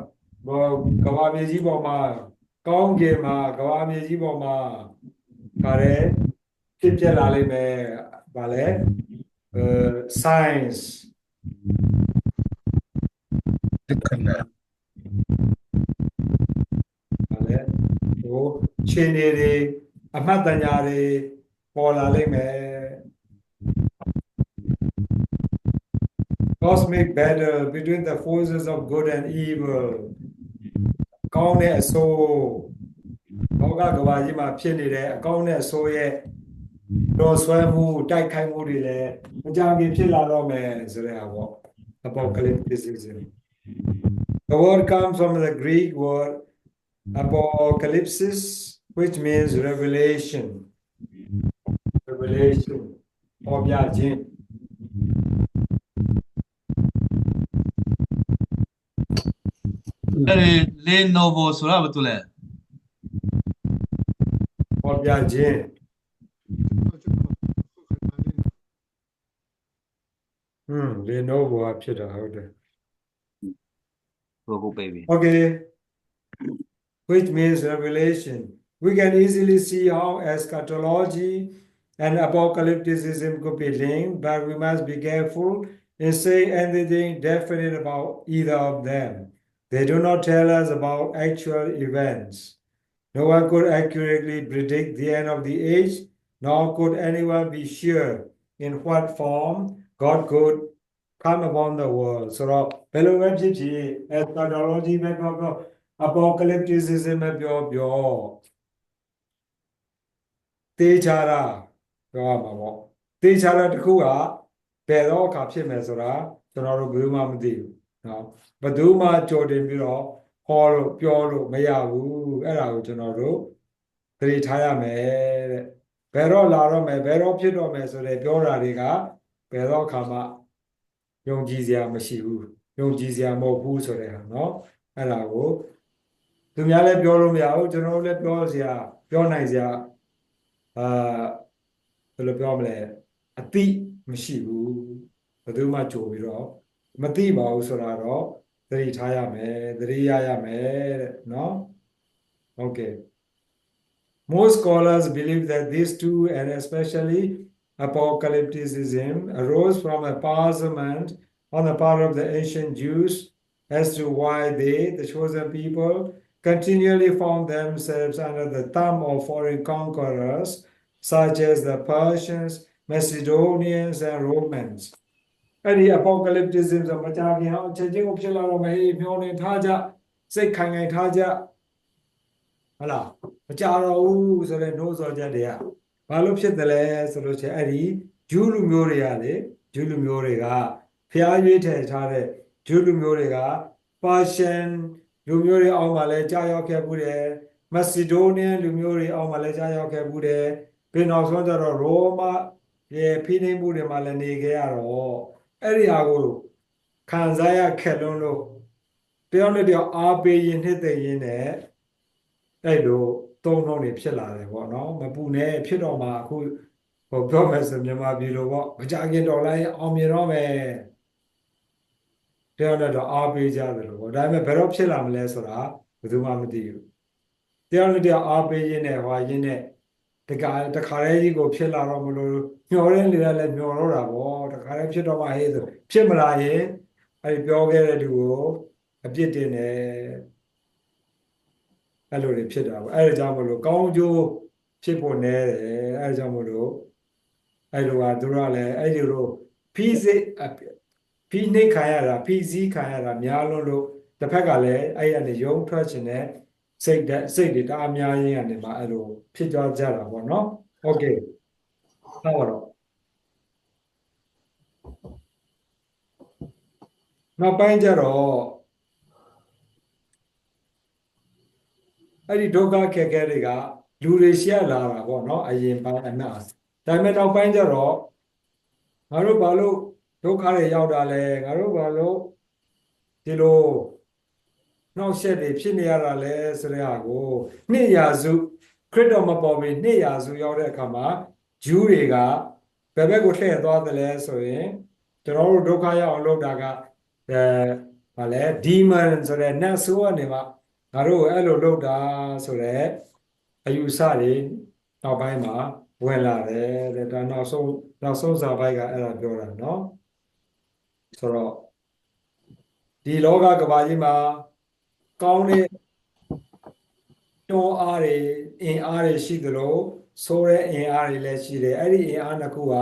ကမ္ဘာမြေကြီးပေါ်မှာကောင်းကင်မှာကမ္ဘာမြေကြီးပေါ်မှာခါရဲဖြစ်ပြလာလိမ့်မယ်ဗာလဲ science ဒီကနေ့ ဗာလဲဟိုခြေနေတွေအမှတ်တညာတွေပေါ်လာလိမ့်မယ် cosmic battle between the forces of good and evil ကောင်းတဲ့အဆိုးဘောကကဘာကြီးမှာဖြစ်နေတဲ့အကောင်းနဲ့အဆိုးရဲ့တော်ဆွဲမှုတိုက်ခိုက်မှုတွေလည်းမကြခင်ဖြစ်လာတော့မယ်ဆိုတဲ့ဟာပေါ့ apocalypticism the word comes from the Greek word apocalypsis which means revelation ပေါ်ပြခြင်း အဲ့ဒီလေနိုဗိုဆိုတာဘာတူလဲ ပေါ်ပြခြင်းလေနိုဘောဖြစ်တာဟုတ်တယ် Robo baby. Okay, which means revelation. We can easily see how eschatology and apocalypticism could be linked, but we must be careful in saying anything definite about either of them. They do not tell us about actual events. No one could accurately predict the end of the age, nor could anyone be sure in what form God could come upon the world. So, fellow eschatology, apocalypticism, တေချာတာပြောရမှာပေါ့တေချာတာတစ်ခုကဘယ်တော့အခါဖြစ်မယ်ဆိုတာကျွန်တော်တို့ဘယ်သူမှမသိဘူးနော်ဘယ်သူမှကြိုတင်ပြီးတော့ဟောလို့ပြောလို့မရဘူးအဲ့ဒါကိုကျွန်တော်တို့သတိထားရမယ်တဲ့ဘယ်တော့လာတော့မယ်ဘယ်တော့ဖြစ်တော့မယ်ဆိုတဲ့ပြောတာတွေကဘယ်တော့အခါမှယုံကြည်စရာမရှိဘူးယုံကြည်စရာမဟုတ်ဘူးဆိုတဲ့ဟာနော်အဲ့ဒါကိုသူများလည်းပြောလို့မရဘူးကျွန်တော်တို့လည်းပြောနိုင်စရာဘယ်လိုပြောမလဲအတိမရှိဘူးဘယ်သူမှကြိုပြီးတော့မသိပါဘူးဆိုတာတော့သတိထားရမယ်သတိရမယ်တဲ့နော်ဟုတ်ကဲ့ Most scholars believe that these two, and especially apocalypticism, arose from a puzzlement on the part of the ancient Jews as to why they, the chosen people, continually found themselves under the thumb of foreign conquerors, such as the Persians, Macedonians, and Romans. အဲ့ဒီ apocalypticism ဆိုမကြခင်အောင်ချက်ချင်းကိုဖြစ်လာတော့မဟေးမျောနေထားကြစိတ်ခိုင်ခိုင်ထားကြဟုတ်လားမကြတော့ဘူးဆိုတဲ့နှိုးဆော်ချက်တွေကဘာလို့ဖြစ်တယ်လဲဆိုလို့ချင်းအဲ့ဒီဂျူးလူမျိုးတွေကလေဂျူးလူမျိုးတွေကဖျားရွေးထည့်ထားတဲ့ဂျူးလူမျိုးတွေကပါရှန်လူမျိုးတွေအောက်မှာလည်းကြာရောက်ခဲ့ဘူးတယ်မက်ဆီဒိုးနီးယန်လူမျိုးတွေအောက်မှာလည်းကြာရောက်ခဲ့ဘူးတယ်ပြီးနောက်ဆုံးကျတော့ရိုးမာရဲ့ဖိနှိပ်မှုတွေမှာလည်းနေခဲ့ရတော့အဲ့ဒီအကိုခံစားရခက်လွန်းလို့တယောက်နဲ့တယောက်အားပေးရင်နှစ်သိမ့်ရင်နဲ့အဲ့လိုသုံးနှုန်းတွေဖြစ်လာတယ်ပေါ့နော်မပူနဲ့ဖြစ်တော့မှအခုဟိုပြောမယ်ဆိုမြန်မာပြည်လိုပေါ့မကြခင်တော်လိုက်အောင်မြင်တော့မယ်တယောက်နဲ့တော့အားပေးကြတယ်လို့ပေါ့ဒါပေမဲ့ဘယ်တော့ဖြစ်လာမလဲဆိုတာဘယ်သူမှမသိဘူးတယောက်နဲ့တယောက်အားပေးရင်းနဲ့ဟွာရင်းနဲ့တခါတည်းကြီးကိုဖြစ်လာတော့မလို့မျောတဲ့လူကလည်းမျောတော့တာပေါ့တခါတည်းဖြစ်တော့မှဟေးဆိုဖြစ်မလာရင်အဲ့ဒီပြောခဲ့တဲ့သူကိုအပြစ်တင်တယ်အဲ့လိုတွေဖြစ်တာပေါ့အဲ့ဒါကြောင့်မလို့ကောင်းကျိုးဖြစ်ဖို့နဲတယ်အဲ့ဒါကြောင့်မလို့အဲ့လိုကသူတို့ကလည်းအဲ့ဒီလိုဖိနှိပ်ခံရတာဖိစည်းခံရတာများလို့တစ်ဖက်ကလည်းအဲ့ဒီရုံးထွက်ခြင်းနဲ့စိတ်တွေတအားများရင်းကနေမှအဲ့လိုဖြစ်ကြတာပေါ့နော်โอเคနောက်တော့နောက်ပိုင်းကျတော့အဲ့ဒီဒုက္ခခက်ခဲတွေကလူတွေရှက်လာတာပေါ့နော်အရင်ပိုင်းအနာဒါပေမဲ့နောက်ပိုင်းကျတော့ငါတို့ဘာလို့ဒုက္ခတွေရောက်တာလဲငါတို့ဘာလို့ဒီလိုနှောက်ယှက်တွေဖြစ်နေရတာလဲဆိုတဲ့ဟာကိုနှစ်ရာစုခရစ်တော်မပေါ်မီနှစ်ရာစုရောက်တဲ့အခါမှာဂျူးတွေကဘယ်ဘက်ကိုလှည့်သွားတယ်လဲဆိုရင်ကျွန်တော်တို့ဒုက္ခရောက်အောင်လုပ်တာကဘာလဲ demon ဆိုတဲ့နတ်ဆိုးကနေမှငါတို့အဲ့လိုလုပ်တာဆိုတော့အယူဆတွေနောက်ပိုင်းမှာဝင်လာတယ်တဲ့ဒါနောက်ဆုံးစာပိုင်းကအဲ့ဒါပြောတာเนาะဆိုတော့ဒီလောကကမ္ဘာကြီးမှာကောင်းတဲ့တွန်းအားတွေအင်အားတွေရှိသလိုဆိုးတဲ့အင်အားတွေလည်းရှိတယ်အဲ့ဒီအင်အားနှစ်ခုက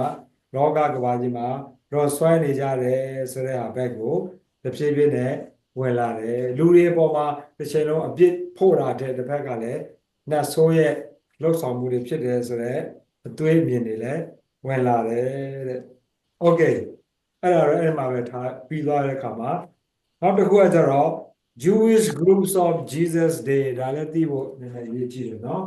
လောကကမ္ဘာကြီးမှာတော့ဆွဲနေကြတယ်ဆိုတဲ့ဟာဘက်ကိုတစ်ဖြည်းဖြည်းနဲ့ဝင်လာတယ်လူတွေအပေါ်မှာတစ်ချိန်လုံးအပြစ်ဖို့တာတဲ့တစ်ဖက်ကလည်းနတ်ဆိုးရဲ့လှုပ်ဆောင်မှုတွေဖြစ်တယ်ဆိုတော့အသွေးအမြင်တွေလည်းဝင်လာတယ်တဲ့โอเคအဲ့ဒါတော့အဲ့မှာပဲထားပြီးသွားတဲ့အခါမှာနောက်တစ်ခုကကျတော့ Jewish groups of Jesus Day ဒါလည်းသိဖို့နည်းနည်းရေးကြည့်တယ်နော်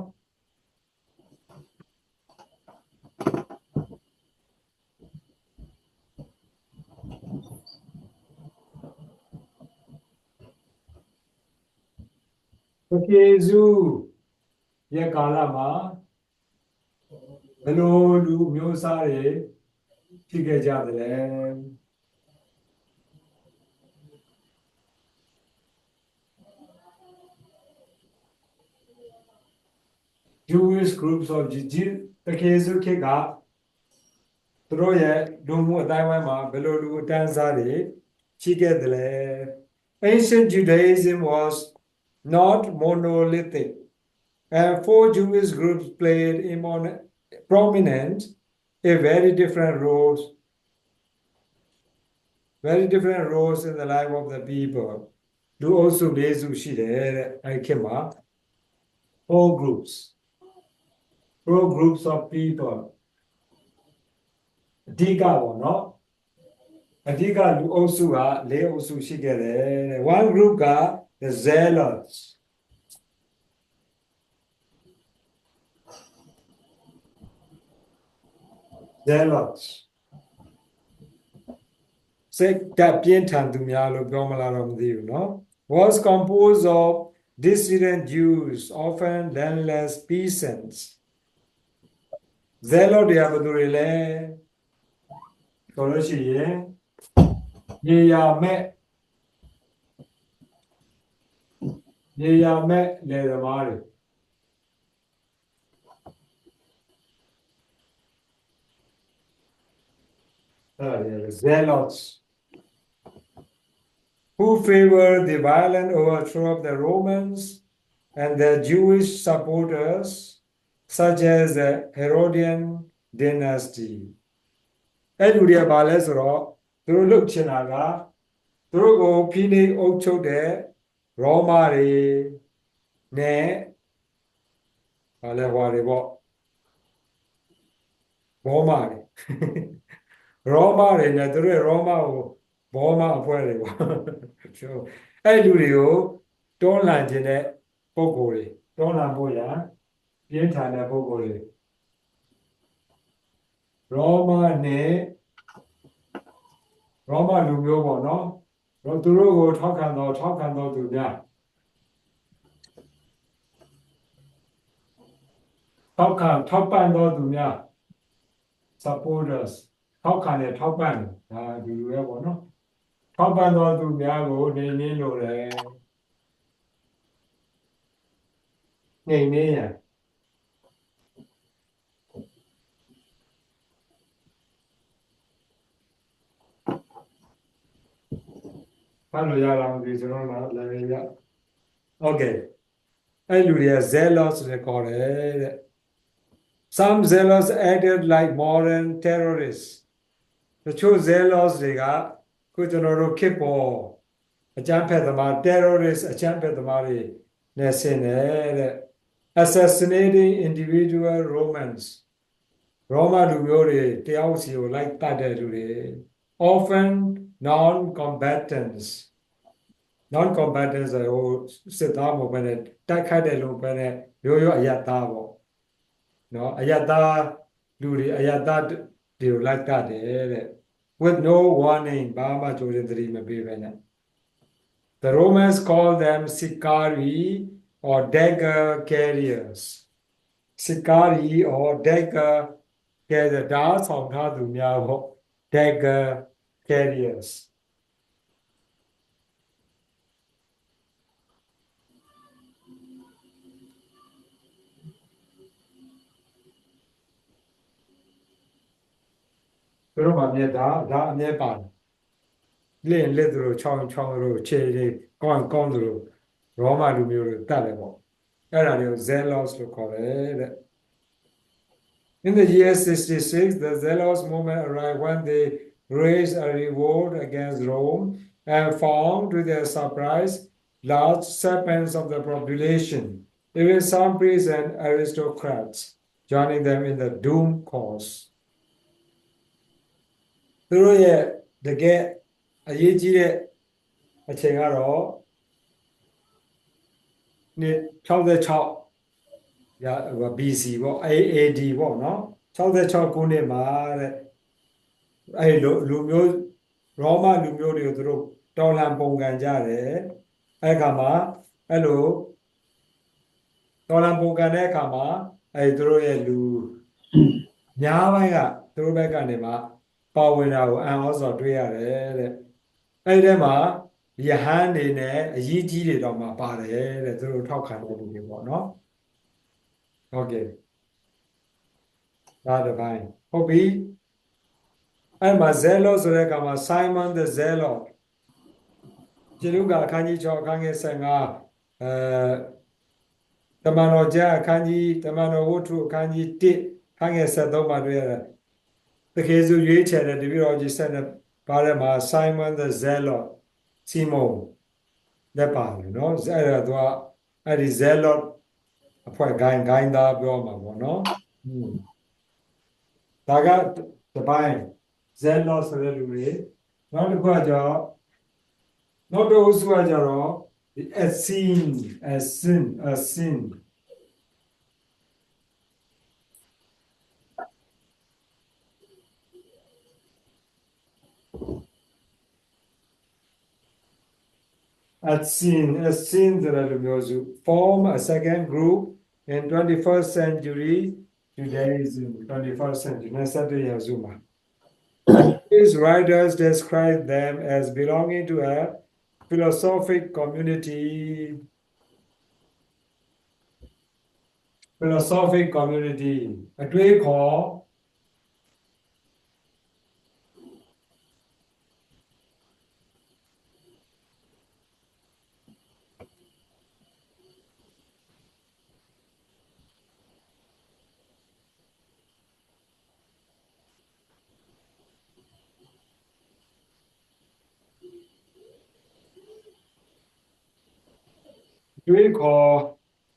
โอเคစုရဲ့ကာလမှာဘယ်လိုလူမျိုးစားတွေဖြစ်ခဲ့ကြတယ်လဲ Jewish groups of Jesus တကယ်စုခေတ်ကသူတို့ရဲ့လူမှုအတိုင်းအဝိုင်းမှာဘယ်လိုလူအတန်းစားတွေရှိခဲ့တယ်လဲ Ancient Judaism was not monolithic and four Jewish groups played prominent a very different roles in the life of the people လူအုပ်စု၄စုရှိတယ်တဲ့အဲ့ခေတ်မှာ four groups pro groups of people အဓိကပေါ့နော်အဓိကလူအုပ်စုက၄အုပ်စုရှိခဲ့တယ်တဲ့ one group က the zealotsစိတ်ကပြင်းထန်သူများလို့ပြောမလားတော့မသိဘူးเนาะ was composed of dissident Jews often landless peasants zealot တွေကဘယ်သူတွေလဲဆိုလို့ရှိရင်ရေယာမဲ့လယ်သမားတွေzealots who favored the violent overthrow of the Romans and their Jewish supporters, such as the Herodian dynasty. အဲ့လူတွေကဘာလဲဆိုတော့သူတို့လုပ်ချင်တာကသူတို့ကိုဖိနှိပ်အုပ်ချုပ်တဲ့ရောမတွေနဲ့ဘာလဲဟောတွေပေါ့ဘောမတွေရောမတွေနဲ့သူတို့ရောမကိုဘောမအဖွဲ့တွေပေါ့အဲ့လူတွေကိုတွန်းလှန်ခြင်းတဲ့ပုံကိုယ်တွေတွန်းလှန်ဖို့ရပြင်းထန်တဲ့ပုံကိုယ်တွေရောမနဲ့ရောမလူမျိုးပေါ့နော်သူတို့ကိုထောက်ခံတော်သူများထောက်ပံ့တော်သူများ supporters ထောက်ခံတယ်ထောက်ပံ့တယ်ဒါဒီလိုပဲပေါ့နော်ထောက်ပံ့တော်သူများကိုနေလို့တယ်နေရဘာလို့ရအောင်ဒီကျွန်တော်လည်းရ Okay အဲ့လူတွေက zealous တွေခေါ်တယ်တဲ့ Some zealous acted like modern terrorists တချို့ zealous တွေကခုကျွန်တော်တို့ခေတ်ပေါ်အကြမ်းဖက်သမား terrorist အကြမ်းဖက်သမားတွေနဲ့ဆင်တယ်တဲ့ assassinating individual Romans ရောမလူမျိုးတွေတယောက်စီကိုလိုက်တတ်တဲ့လူတွေ often non-combatants ဟိုစစ်သားမဟုတ်ဘဲနဲ့တိုက်ခိုက်တဲ့လူပဲနဲ့ရိုးအယက်သားပေါ့နော်အယက်သားလူတွေအယက်သားတွေကိုလိုက်တတ်တယ်တဲ့ with no warning ဘာမှကြိုတင်သတိမပေးဘဲနဲ့ The Romans called them sicari or dagger carriers sicari or dagger carriers ဒါဆောင်ထားသူများပေါ့ dagger carriersသူတို့မှမြတ်ဒါအမြဲပါတယ်လက်သူတို့ချောင်းတို့ခြေတွေကောင်းသူတို့ရောမလူမျိုးတွေတတ်တယ်ပေါ့အဲ့ဒါတွေကို zealous လို့ခေါ်တယ်တဲ့ In the year 66 the zealous movement arrived when they raised a revolt against Rome and found to their surprise large segments of the population even some priests and aristocrats joining them in the doomed cause သူတို့ရဲ့တကယ်အရေးကြီးတဲ့အချိန်ကတော့နှစ်66ရာ BC ပေါ့ AD ပေါ့နော်66ခုနှစ်မှာတဲ့အဲ့လူမျိုးရောမလူမျိုးတွေကိုသူတို့တော်လှန်ပုံကန်ကြတယ်အဲ့ခါမှာအဲ့လိုတော်လှန်ပုံကန်တဲ့အခါမှာအဲ့သူတို့ရဲ့လူများပိုင်းကသူတို့ဘက်ကနေမှပါဝင်တာကိုအံ့ဩစွာတွေ့ရတယ်တဲ့အဲ့ဒီမှာယဟန်နေနဲ့အကြီးကြီးတွေတော့မှပါတယ်တဲ့သူတို့ထောက်ခံတဲ့လူတွေပေါ့နော်ဟုတ်ကဲ့ဒါတစ်ပိုင်းဟုတ်ပြီအဲ့မှာ zealot ဆိုတဲ့အခါမှာ Simon the zealot ကျေလူကအခန်းကြီး6အခန်းကြီး15တမန်တော်ကျမ်းအခန်းကြီးတမန်တော်ဝတ္ထုအခန်းကြီး1အခန်းကြီး73မှာတွေ့ရတယ်တကယ်ဆိုရွေးချယ်တဲ့တပည့်တော်ကြီးဆက်နေပါတဲ့မှာ Simon the zealot စီမုန်လက်ပါတယ်နော်အဲ့ဒါသူကအဲ့ဒီ zealot အဖွဲ့ဂိုင်းသားပြောမှာပေါ့နော် ဒါကတပိုင်း zealous ဆိုတဲ့လူတွေနောက်တစ်ခုကကျတော့နောက်တစ်ခုကကျတော့ a sin that form a second group in 21st century Judaism 21st century These writers describe them as belonging to a philosophic community အတွေးခေါ်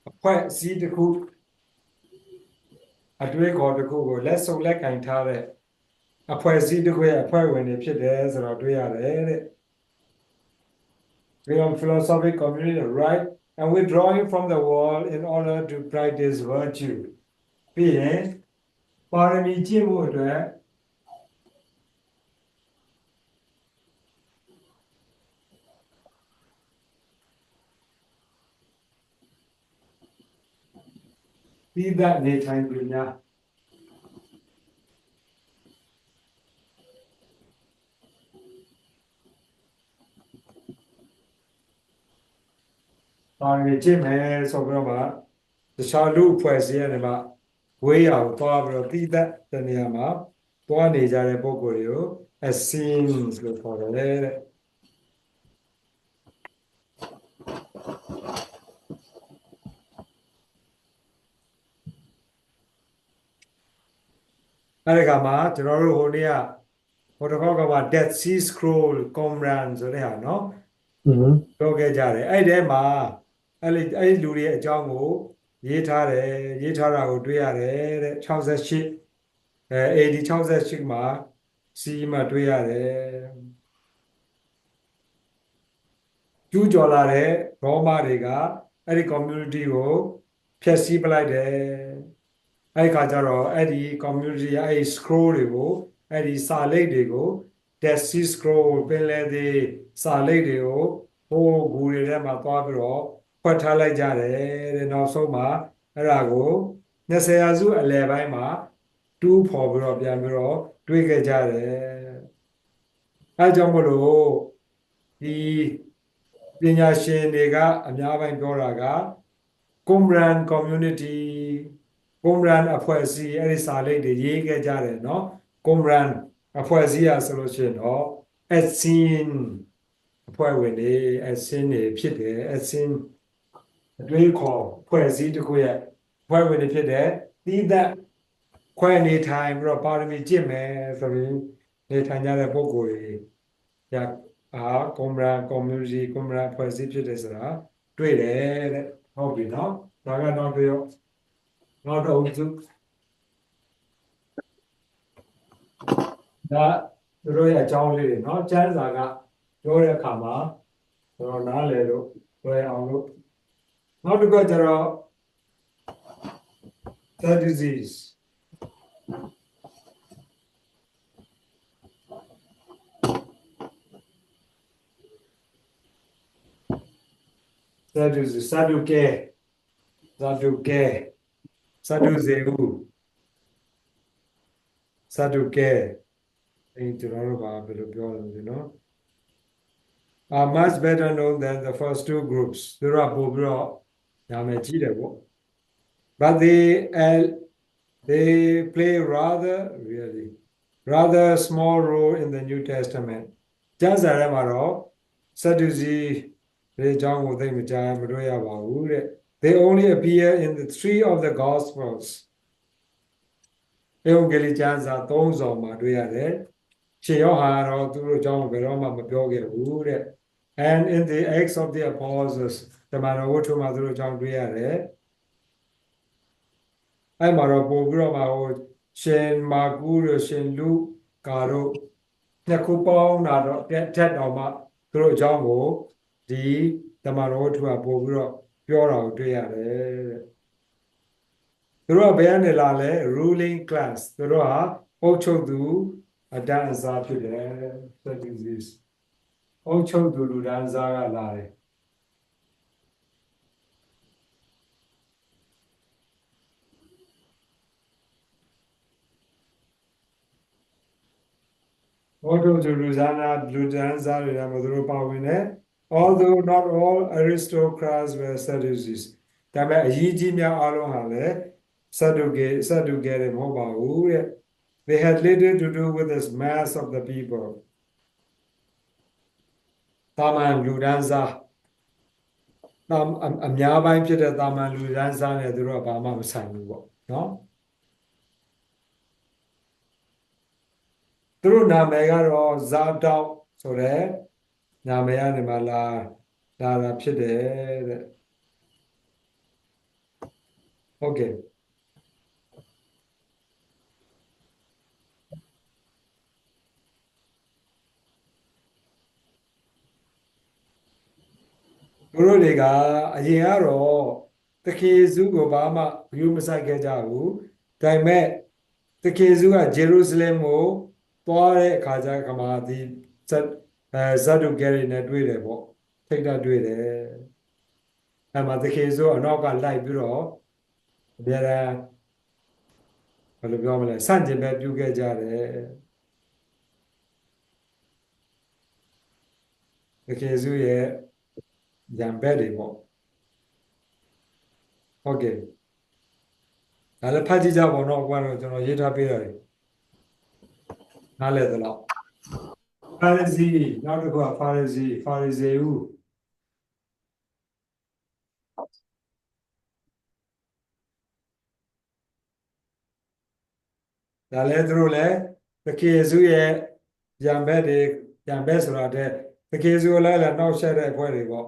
အဖွဲ့အစည်းတစ်ခုအတွေးခေါ်တစ်ခုကိုလက်စုပ်လက်ကင်ထားတဲ့အဖွဲ့အစည်းတစ်ခုရဲ့အဖွဲ့ဝင်တွေဖြစ်တယ်ဆိုတော့တွေ့ရတယ်တဲ့ We are philosophic community right and withdrawing from the world in order to practice virtue ပြီးရင်ပါရမီကျင့်ဖို့အတွက်ပြီးတဲ့နေထိုင်သူများပါရမီကျင့်မယ်ဆိုပြီးတော့မှတခြားလူအဖွဲ့အစည်းတွေမှာဝေးရအောင်သွားပြီးတော့ပြီးတဲ့တနေရာမှာသွားနေကြတဲ့ပုံကိုယ်တွေကို Essenes လို့ခေါ်တယ်တဲ့အဲ့ဒီကမှာကျွန်တော်တို့ဟိုတစ်ခေါက်ကမှ Dead Sea Scroll Qumran ဆိုတဲ့ဟာနော်ပြောခဲ့ကြတယ်အဲ့ဒီမှာအဲ့လူတွေအကြောင်းကိုရေးထားတာကိုတွေ့ရတယ်တဲ့68AD 68မှာစီမှာတွေ့ရတယ်ကျူးကျော်လာတဲ့ရောမတွေကအဲ့ဒီ community ကိုဖျက်ဆီးပလိုက်တယ်အဲ့ခါကျတော့အဲ့ဒီ community အဲ့ဒီ scroll တွေကိုအဲ့ဒီစာလိပ်တွေကို Dead Sea Scroll ပင်လယ်တွေစာလိပ်တွေကိုဟိုဂူတွေထဲမှာသွားပြီးတော့ဖွက်ထားလိုက်ကြတယ်တဲ့နောက်ဆုံးမှာအဲ့ဒါကို20ရာစုအလယ်ပိုင်းမှာတူးဖော်ပြီးတော့ပြန်ပြီးတော့တွေးခဲ့ကြတယ်အဲကြောင့်မလို့ဒီပညာရှင်တွေကအများပိုင်းပြောတာက Qumran community Qumran အဖွဲ့အစည်းအဲ့ဒီစာလိပ်တွေရေးခဲ့ကြတယ်เนาะ Qumran အဖွဲ့အစည်းอ่ะဆိုလို့ရှိရင်တော့ Essene အဖွဲ့ဝင်တွေ Essene တွေဖြစ်တယ် Essene အတွေးခေါ်ဖွဲ့စည်းတစ်ခုရဲ့ဖွဲ့ဝင်တွေဖြစ်တယ်တီးသက်ခွဲနေထိုင်ပြီးတော့ပါရမီကျင့်မယ်ဆိုပြီးနေထိုင်ကြတဲ့ပုဂ္ဂိုလ်တွေQumran community Qumran ဖွဲ့စည်းဖြစ်တယ်ဆိုတာတွေ့တယ်တဲ့ဟုတ်ပြီနော်ဒါကတော့ပြောနောက်တော့ဦးစုဒါတို့ရဲ့အကြောင်းလေးတွေနော်ကျမ်းစာကပြောတဲ့အခါမှာကျွန်တော်နားလည်လို့လွယ်အောင်လို့နောက်တစ်ခုကျတော့ Sadducees Sadducee အဲ့ကျွန်တော်တို့ဘာဘယ်လိုပြောလဲနော် are much better known than the first two groups သူတို့ကပို့ပြီးတော့နာမည်ကြီးတယ်ပေါ့ but they play rather small role in the New Testament ကျမ်းစာထဲမှာတော့ Sadducee တွေအကြောင်းကိုသိမကြားမတွေ့ရပါဘူးတဲ့ they only appear in the 3 of the Gospels ဧဝံဂေလိကျမ်းစာ3စုံမှာတွေ့ရတယ်ရှင်ယောဟန်တော့သူတို့အကြောင်းဘယ်တော့မှမပြောခဲ့ဘူးတဲ့ and in the Acts of the Apostles တမန်တော်ဝတ္ထုမှာသူတို့အကြောင်းတွေ့ရတယ် အဲ့မှာတော့ပို့ပြီးတော့ဟိုရှင်မာကူတို့ရှင်လူကာတို့နှစ်ခုပေါင်းတာတော့တက်တော်မှသူတို့အကြောင်းကိုဒီတမန်တော်သူကပို့ပြီးတော့ပြောတာကိုတွေ့ရတယ်တဲ့သူတို့ကဘယ်ကနေလာလဲ ruling class သူတို့ဟာအုပ်ချုပ်သူအတန်းအစားဖြစ်တယ် Sadducees အုပ်ချုပ်သူလူတန်းစားကလာတယ်Although the Lutanza although not all aristocrats were Sadducees ဒါပေမဲ့အရေးကြီးများအားလုံးဟာလည်းSadduceeမဟုတ်ပါဘူးတဲ့ They had little to do with the mass of the people တာမန်လူတန်းစားအများပိုင်းဖြစ်တဲ့တာမန်လူတန်းစားနဲ့သူတို့ကဘာမှမဆိုင်ဘူးပေါ့နော်သူတို့နာမည်ကတော့ဇာတောက်ဆိုတဲ့နာမည်ကနေမှလာတာဖြစ်တယ်တဲ့ဟုတ်ကဲ့သူတို့တွေကအရင်ကတော့တခေစုကိုဘာမှယူမဆိုင်ခဲ့ကြဘူးဒါပေမဲ့တခေစုကဂျေရုဆလင်ကိုသွားတဲ့အခါကျမှဒီဇတ်ဒုကရီနဲ့တွေ့တယ်ပေါ့ထိတ်တာတွေ့တယ်အဲ့မှာတခေစုအနောက်ကလိုက်ပြီးတော့အများအားဘယ်လိုပြောမလဲစန့်ကျင်ဘက်ပြုခဲ့ကြတယ်တခေစုရဲ့ရံဘက်တွေပေါ့ဟုတ်ကဲ့ဒါလည်းဖတ်ကြည့်ကြပါတော့ကွာတော့ကျွန်တော်ရေးထားပေးရတယ်နားလည်သလားဖာရဇီနောက်တစ်ခုကဖာရဇီဦးဒါလည်းသူတို့လည်းတခေစုရဲ့ရံဘက်ဆိုတာတဲ့တခေစုလည်းနောက်ဆက်တဲ့အဖွဲ့တွေပေါ့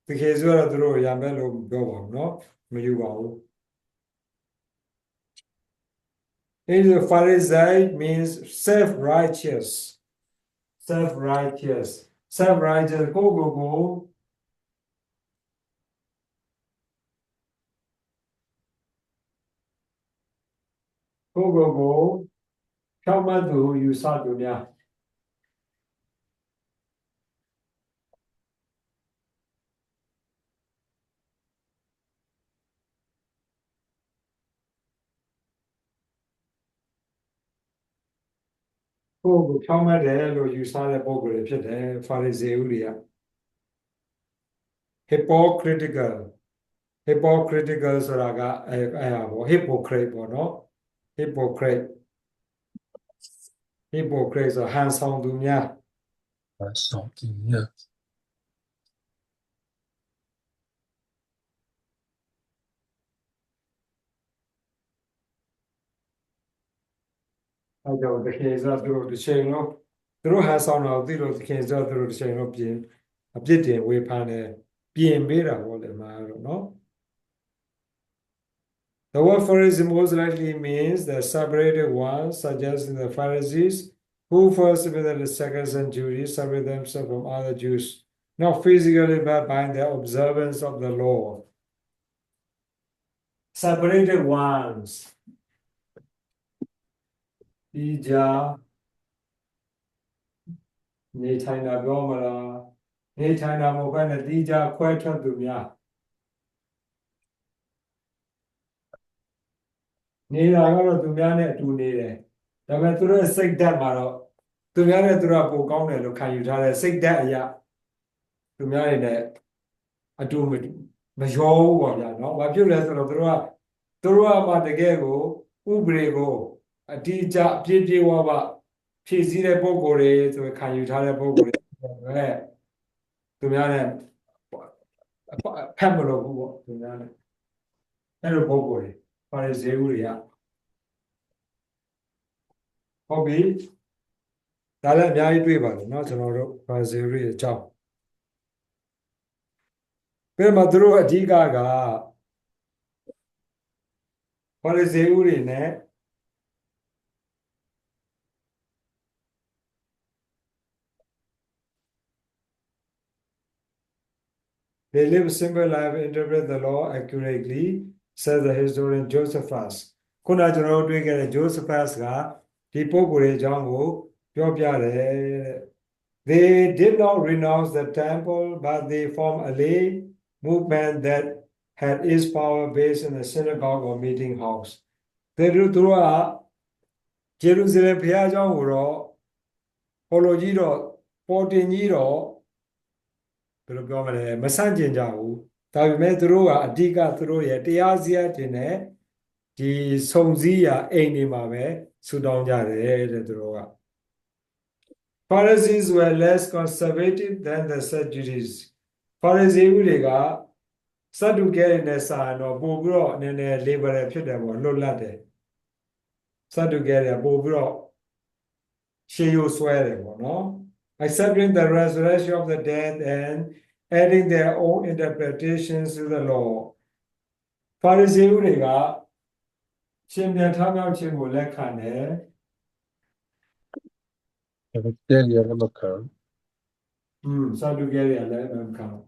တခေစုကတော့သူတို့ရံဘက်လို့ပြောပါဘူးเนาะမယူပါဘူးIn the Pharisee means self-righteous ကိုဖြောင့်မတ်သူယူဆသူများကိုဖြောင့်မတ်တယ်လို့ယူဆတဲ့ပုဂ္ဂိုလ်တွေဖြစ်တယ်ဖာရိဇေဦးတွေက hypocritical ဆိုတာကအဲ့ဟာပေါ့ hypocrite ပေါ့နော် hypocrite ဆိုဟန်ဆောင်သူများအဲ့တော့တခေဆိုသူတို့တစ်ချိန်လုံးသူတို့ဟန်ဆောင်တာကိုသိလို့တခေဆိုသူတို့တစ်ချိန်လုံးအပြစ်တင်ဝေဖန်တယ်ပြင်ပေးတာပေါ့လေမှာတော့နော်The word Pharisee most likely means the separated ones, suggesting the Pharisees who first within the second century separated themselves from other Jews, not physically but by their observance of the law. Separated ones. ဒီကြားနေထိုင်တာပြောမလားနေထိုင်တာမဟုတ်ဘဲနဲ့ဒီကြားခွဲထွက်သူများနေတာကတော့သူများနဲ့အတူနေတယ်ဒါပေမဲ့သူတို့ရဲ့စိတ်ဓာတ်မှာတော့သူများနဲ့သူတို့ကပိုကောင်းတယ်လို့ခံယူထားတဲ့စိတ်ဓာတ်အရာသူများတွေနဲ့အတူမရောဘူးပေါ့ဗျာနော်ဘာဖြစ်လဲဆိုတော့သူတို့ကမှတကယ်ကိုဥပဒေကိုအတိအကျအပြည့်ပြည့်ဝဝဖြည့်ဆည်းတဲ့ပုံကိုယ်တွေဆိုခံယူထားတဲ့ပုံကိုယ်တွေသူများနဲ့ဖတ်မလို့ဘူးပေါ့သူများနဲ့အဲ့လိုပုံကိုယ်တွေပါရဇေဦးတွေကဟုတ်ပြီဒါလည်းအများကြီးတွေ့ပါတယ်เนาะကျွန်တော်တို့ပါရဇေဦးတွေအကြောင်းပြမသူတို့အဓိက ပါရဇေဥတွေနဲ့ They live a simple life, interpret the law accurately, says the historian Josephus. ခုနကျွန်တော်တို့တွေ့ခဲ့တဲ့ Josephus ကဒီပုဂ္ဂိုလ်ရဲ့အကြောင်းကိုပြောပြတယ်တဲ့ They did not renounce the temple, but they formed a lay movement that had its power based in the synagogue or meeting house. သူတို့ကဂျေရုဆလင်ဘုရားကျောင်းကိုတော့ပေါ်လို့ကြီးတော့ပေါ်တင်ကြီးတော့ဘယ်လိုပြောမလဲမဆန့်ကျင်ကြဘူးဒါပေမဲ့သူတို့ကအဓိကသူတို့ရဲ့တရားစရာတင်တဲ့ဒီစုံစည်းရာအိမ်တွေမှာပဲဆူတောင်းကြတယ်တဲ့သူတို့က Pharisees were less conservative than the Sadducees. Pharisees တွေက Sadducees နဲ့စာရင်တော့ပို့ပြီးတော့နည်းနည်း liberal ဖြစ်တယ်ပေါ့လွတ်လပ်တယ် Sadducees ကပို့ပြီးတော့ရှေးရိုးဆွဲတယ်ပေါ့နော် Accepting the resurrection of the dead and adding their own interpretations to the law. Pharisees တွေကရှင်ပြန်ထမြောက်ခြင်းကိုလက်ခံတယ် တဲ့ရမခံ Sadducees တွေကလည်းမခံဘူး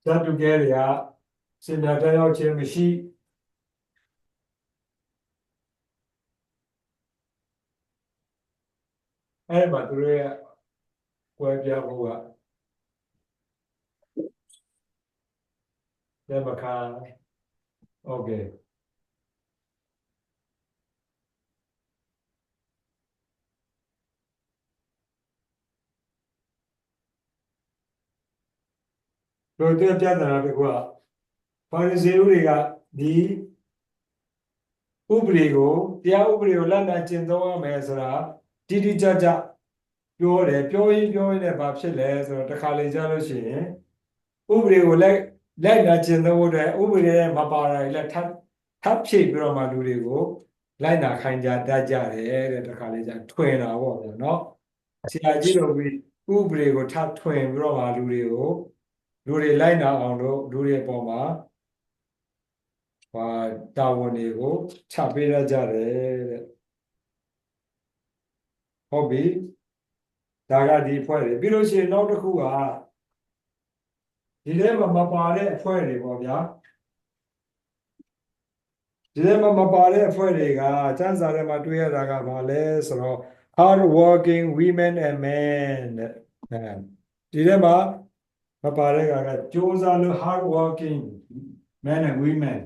Sadducees တွေကရှင်ပြန်ထမြောက်ခြင်းမရှိအဲ့မှာသူတို့ရဲ့ကွဲပြားမှုကလက်မခံ Okay. တို့တဲ့ပြဿနာတကွာပါရဇေဥတွေကဒီဥပဒေကိုတရားဥပဒေကိုလက်နက်ကျင့်သုံးရမယ်ဆိုတာတိတိကျကျပြောတယ်ပြောရင်လည်းဘာဖြစ်လဲဆိုတော့တခါလေကြားလို့ရှိရင်ဥပဒေကိုလိုက်နာကျင့်သုံးဖို့အတွက်ဥပဒေရဲ့မပါတာတွေလက်ထပ်ဖြည့်ပြီးတော့မှလူတွေကိုလိုက်နာခိုင်းကြတတ်ကြတယ်တဲ့တခါလေကြားထွင်တာပေါ့ဗျာနော်ဆရာကြီးတို့ပြီးဥပဒေကိုထပ်ထွင်ပြီးတော့မှလူတွေလိုက်နာအောင်လို့လူတွေအပေါ်မှာတာဝန်တွေကိုချပေးရကြတယ်တဲ့ဟုတ်ပြီဒါကဒီအဖွဲ့တွေပြီးလို့ရှိရင်နောက်တစ်ခုကဒီထဲမှာမပါတဲ့အဖွဲ့တွေပေါ့ဗျာဒီထဲမှာမပါတဲ့အဖွဲ့တွေကစံစာထဲမှာတွေ့ရတာကဘာလဲဆိုတော့ hard working women and men တဲ့ဒီထဲမှာမပါတဲ့ကကြိုးစားလို့ hard working men and women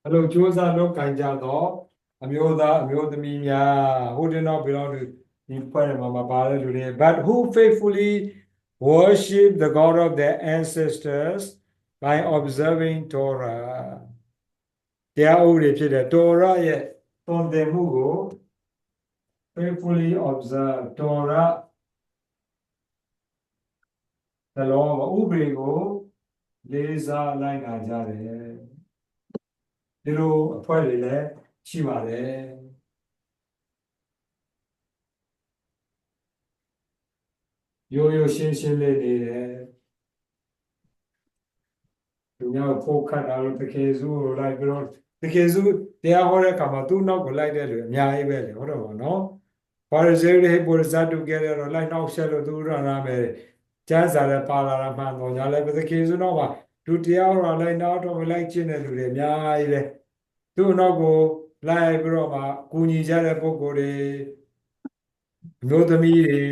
Hello, Josa, no Kanjado, Amioda, Amiodami, who did not belong to the Mama Bala, but who faithfully worship the God of their ancestors by observing Torah. They are already the Torah, yet from them who go faithfully observe Torah, the law of Ubrigo, Leza Line Ajare. ဒီလိုအဖွဲ့တွေလည်းရှိပါတယ်ရိုးရိုးရှင်းရှင်းလေးနေတယ်သူများကိုခတ်တာလို့တကယ်စုကိုလိုက်ပြီးတော့တကယ်စုတရားဟောတဲ့အခါမှာသူ့နောက်ကိုလိုက်တဲ့လူအများကြီးပဲလေဟုတ်တော့ပါနော်ပါရဇေတွေပေါ်ဇတ်တူကြရတော့လိုက်နောက်ဆက်လို့သူရနာမယ်ကျမ်းစာလည်းပါလာတာမှန်တော့ညာလည်းတကယ်စုတော့ပါသူတရားဟောတာလိုက်နောက်တော့မလိုက်ကျင့်တဲ့လူတွေအများကြီးပဲသူ့နောက်ကိုလိုက်ပြီးတော့မှကူညီကြတဲ့ပုဂ္ဂိုလ်တွေမျိုးသမီးတွေ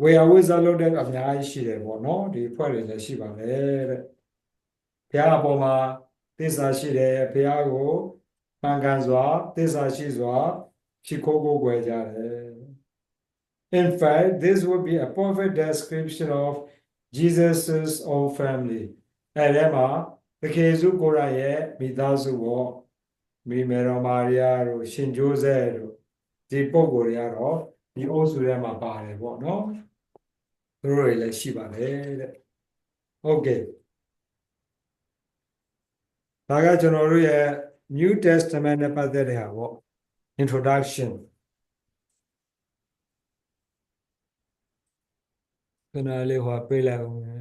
ဝေယဝိဇ္ဇလုပ်တဲ့အများကြီးရှိတယ်ပေါ့နော်ဒီဖွဲ့တွေလည်းရှိပါလေတဲ့ဘုရားအပေါ်မှာသစ္စာရှိတယ်ဘုရားကိုမှန်ကန်စွာသစ္စာရှိစွာရှိခိုးကိုယ်ွယ်ကြတယ် In fact, this would be a perfect description of Jesus's own family. အဲ့မှာတကယ်စုကိုယ်ရဲ့မိသားစုပေါ့မိမေရောမာရီယာတို့ရှင်ဂျိုးဇက်တို့ဒီပုဂ္ဂိုလ်တွေကတော့ဒီအုပ်စုထဲမှာပါတယ်ပေါ့နော် သူတို့တွေလည်းရှိပါတယ်တဲ့ဟုတ်ကဲ့ဒါကကျွန်တော်တို့ရဲ့ New Testament နဲ့ပတ်သက်တဲ့ဟာပေါ့ introduction ခဏလေးဟောပေးလိုက်အောင်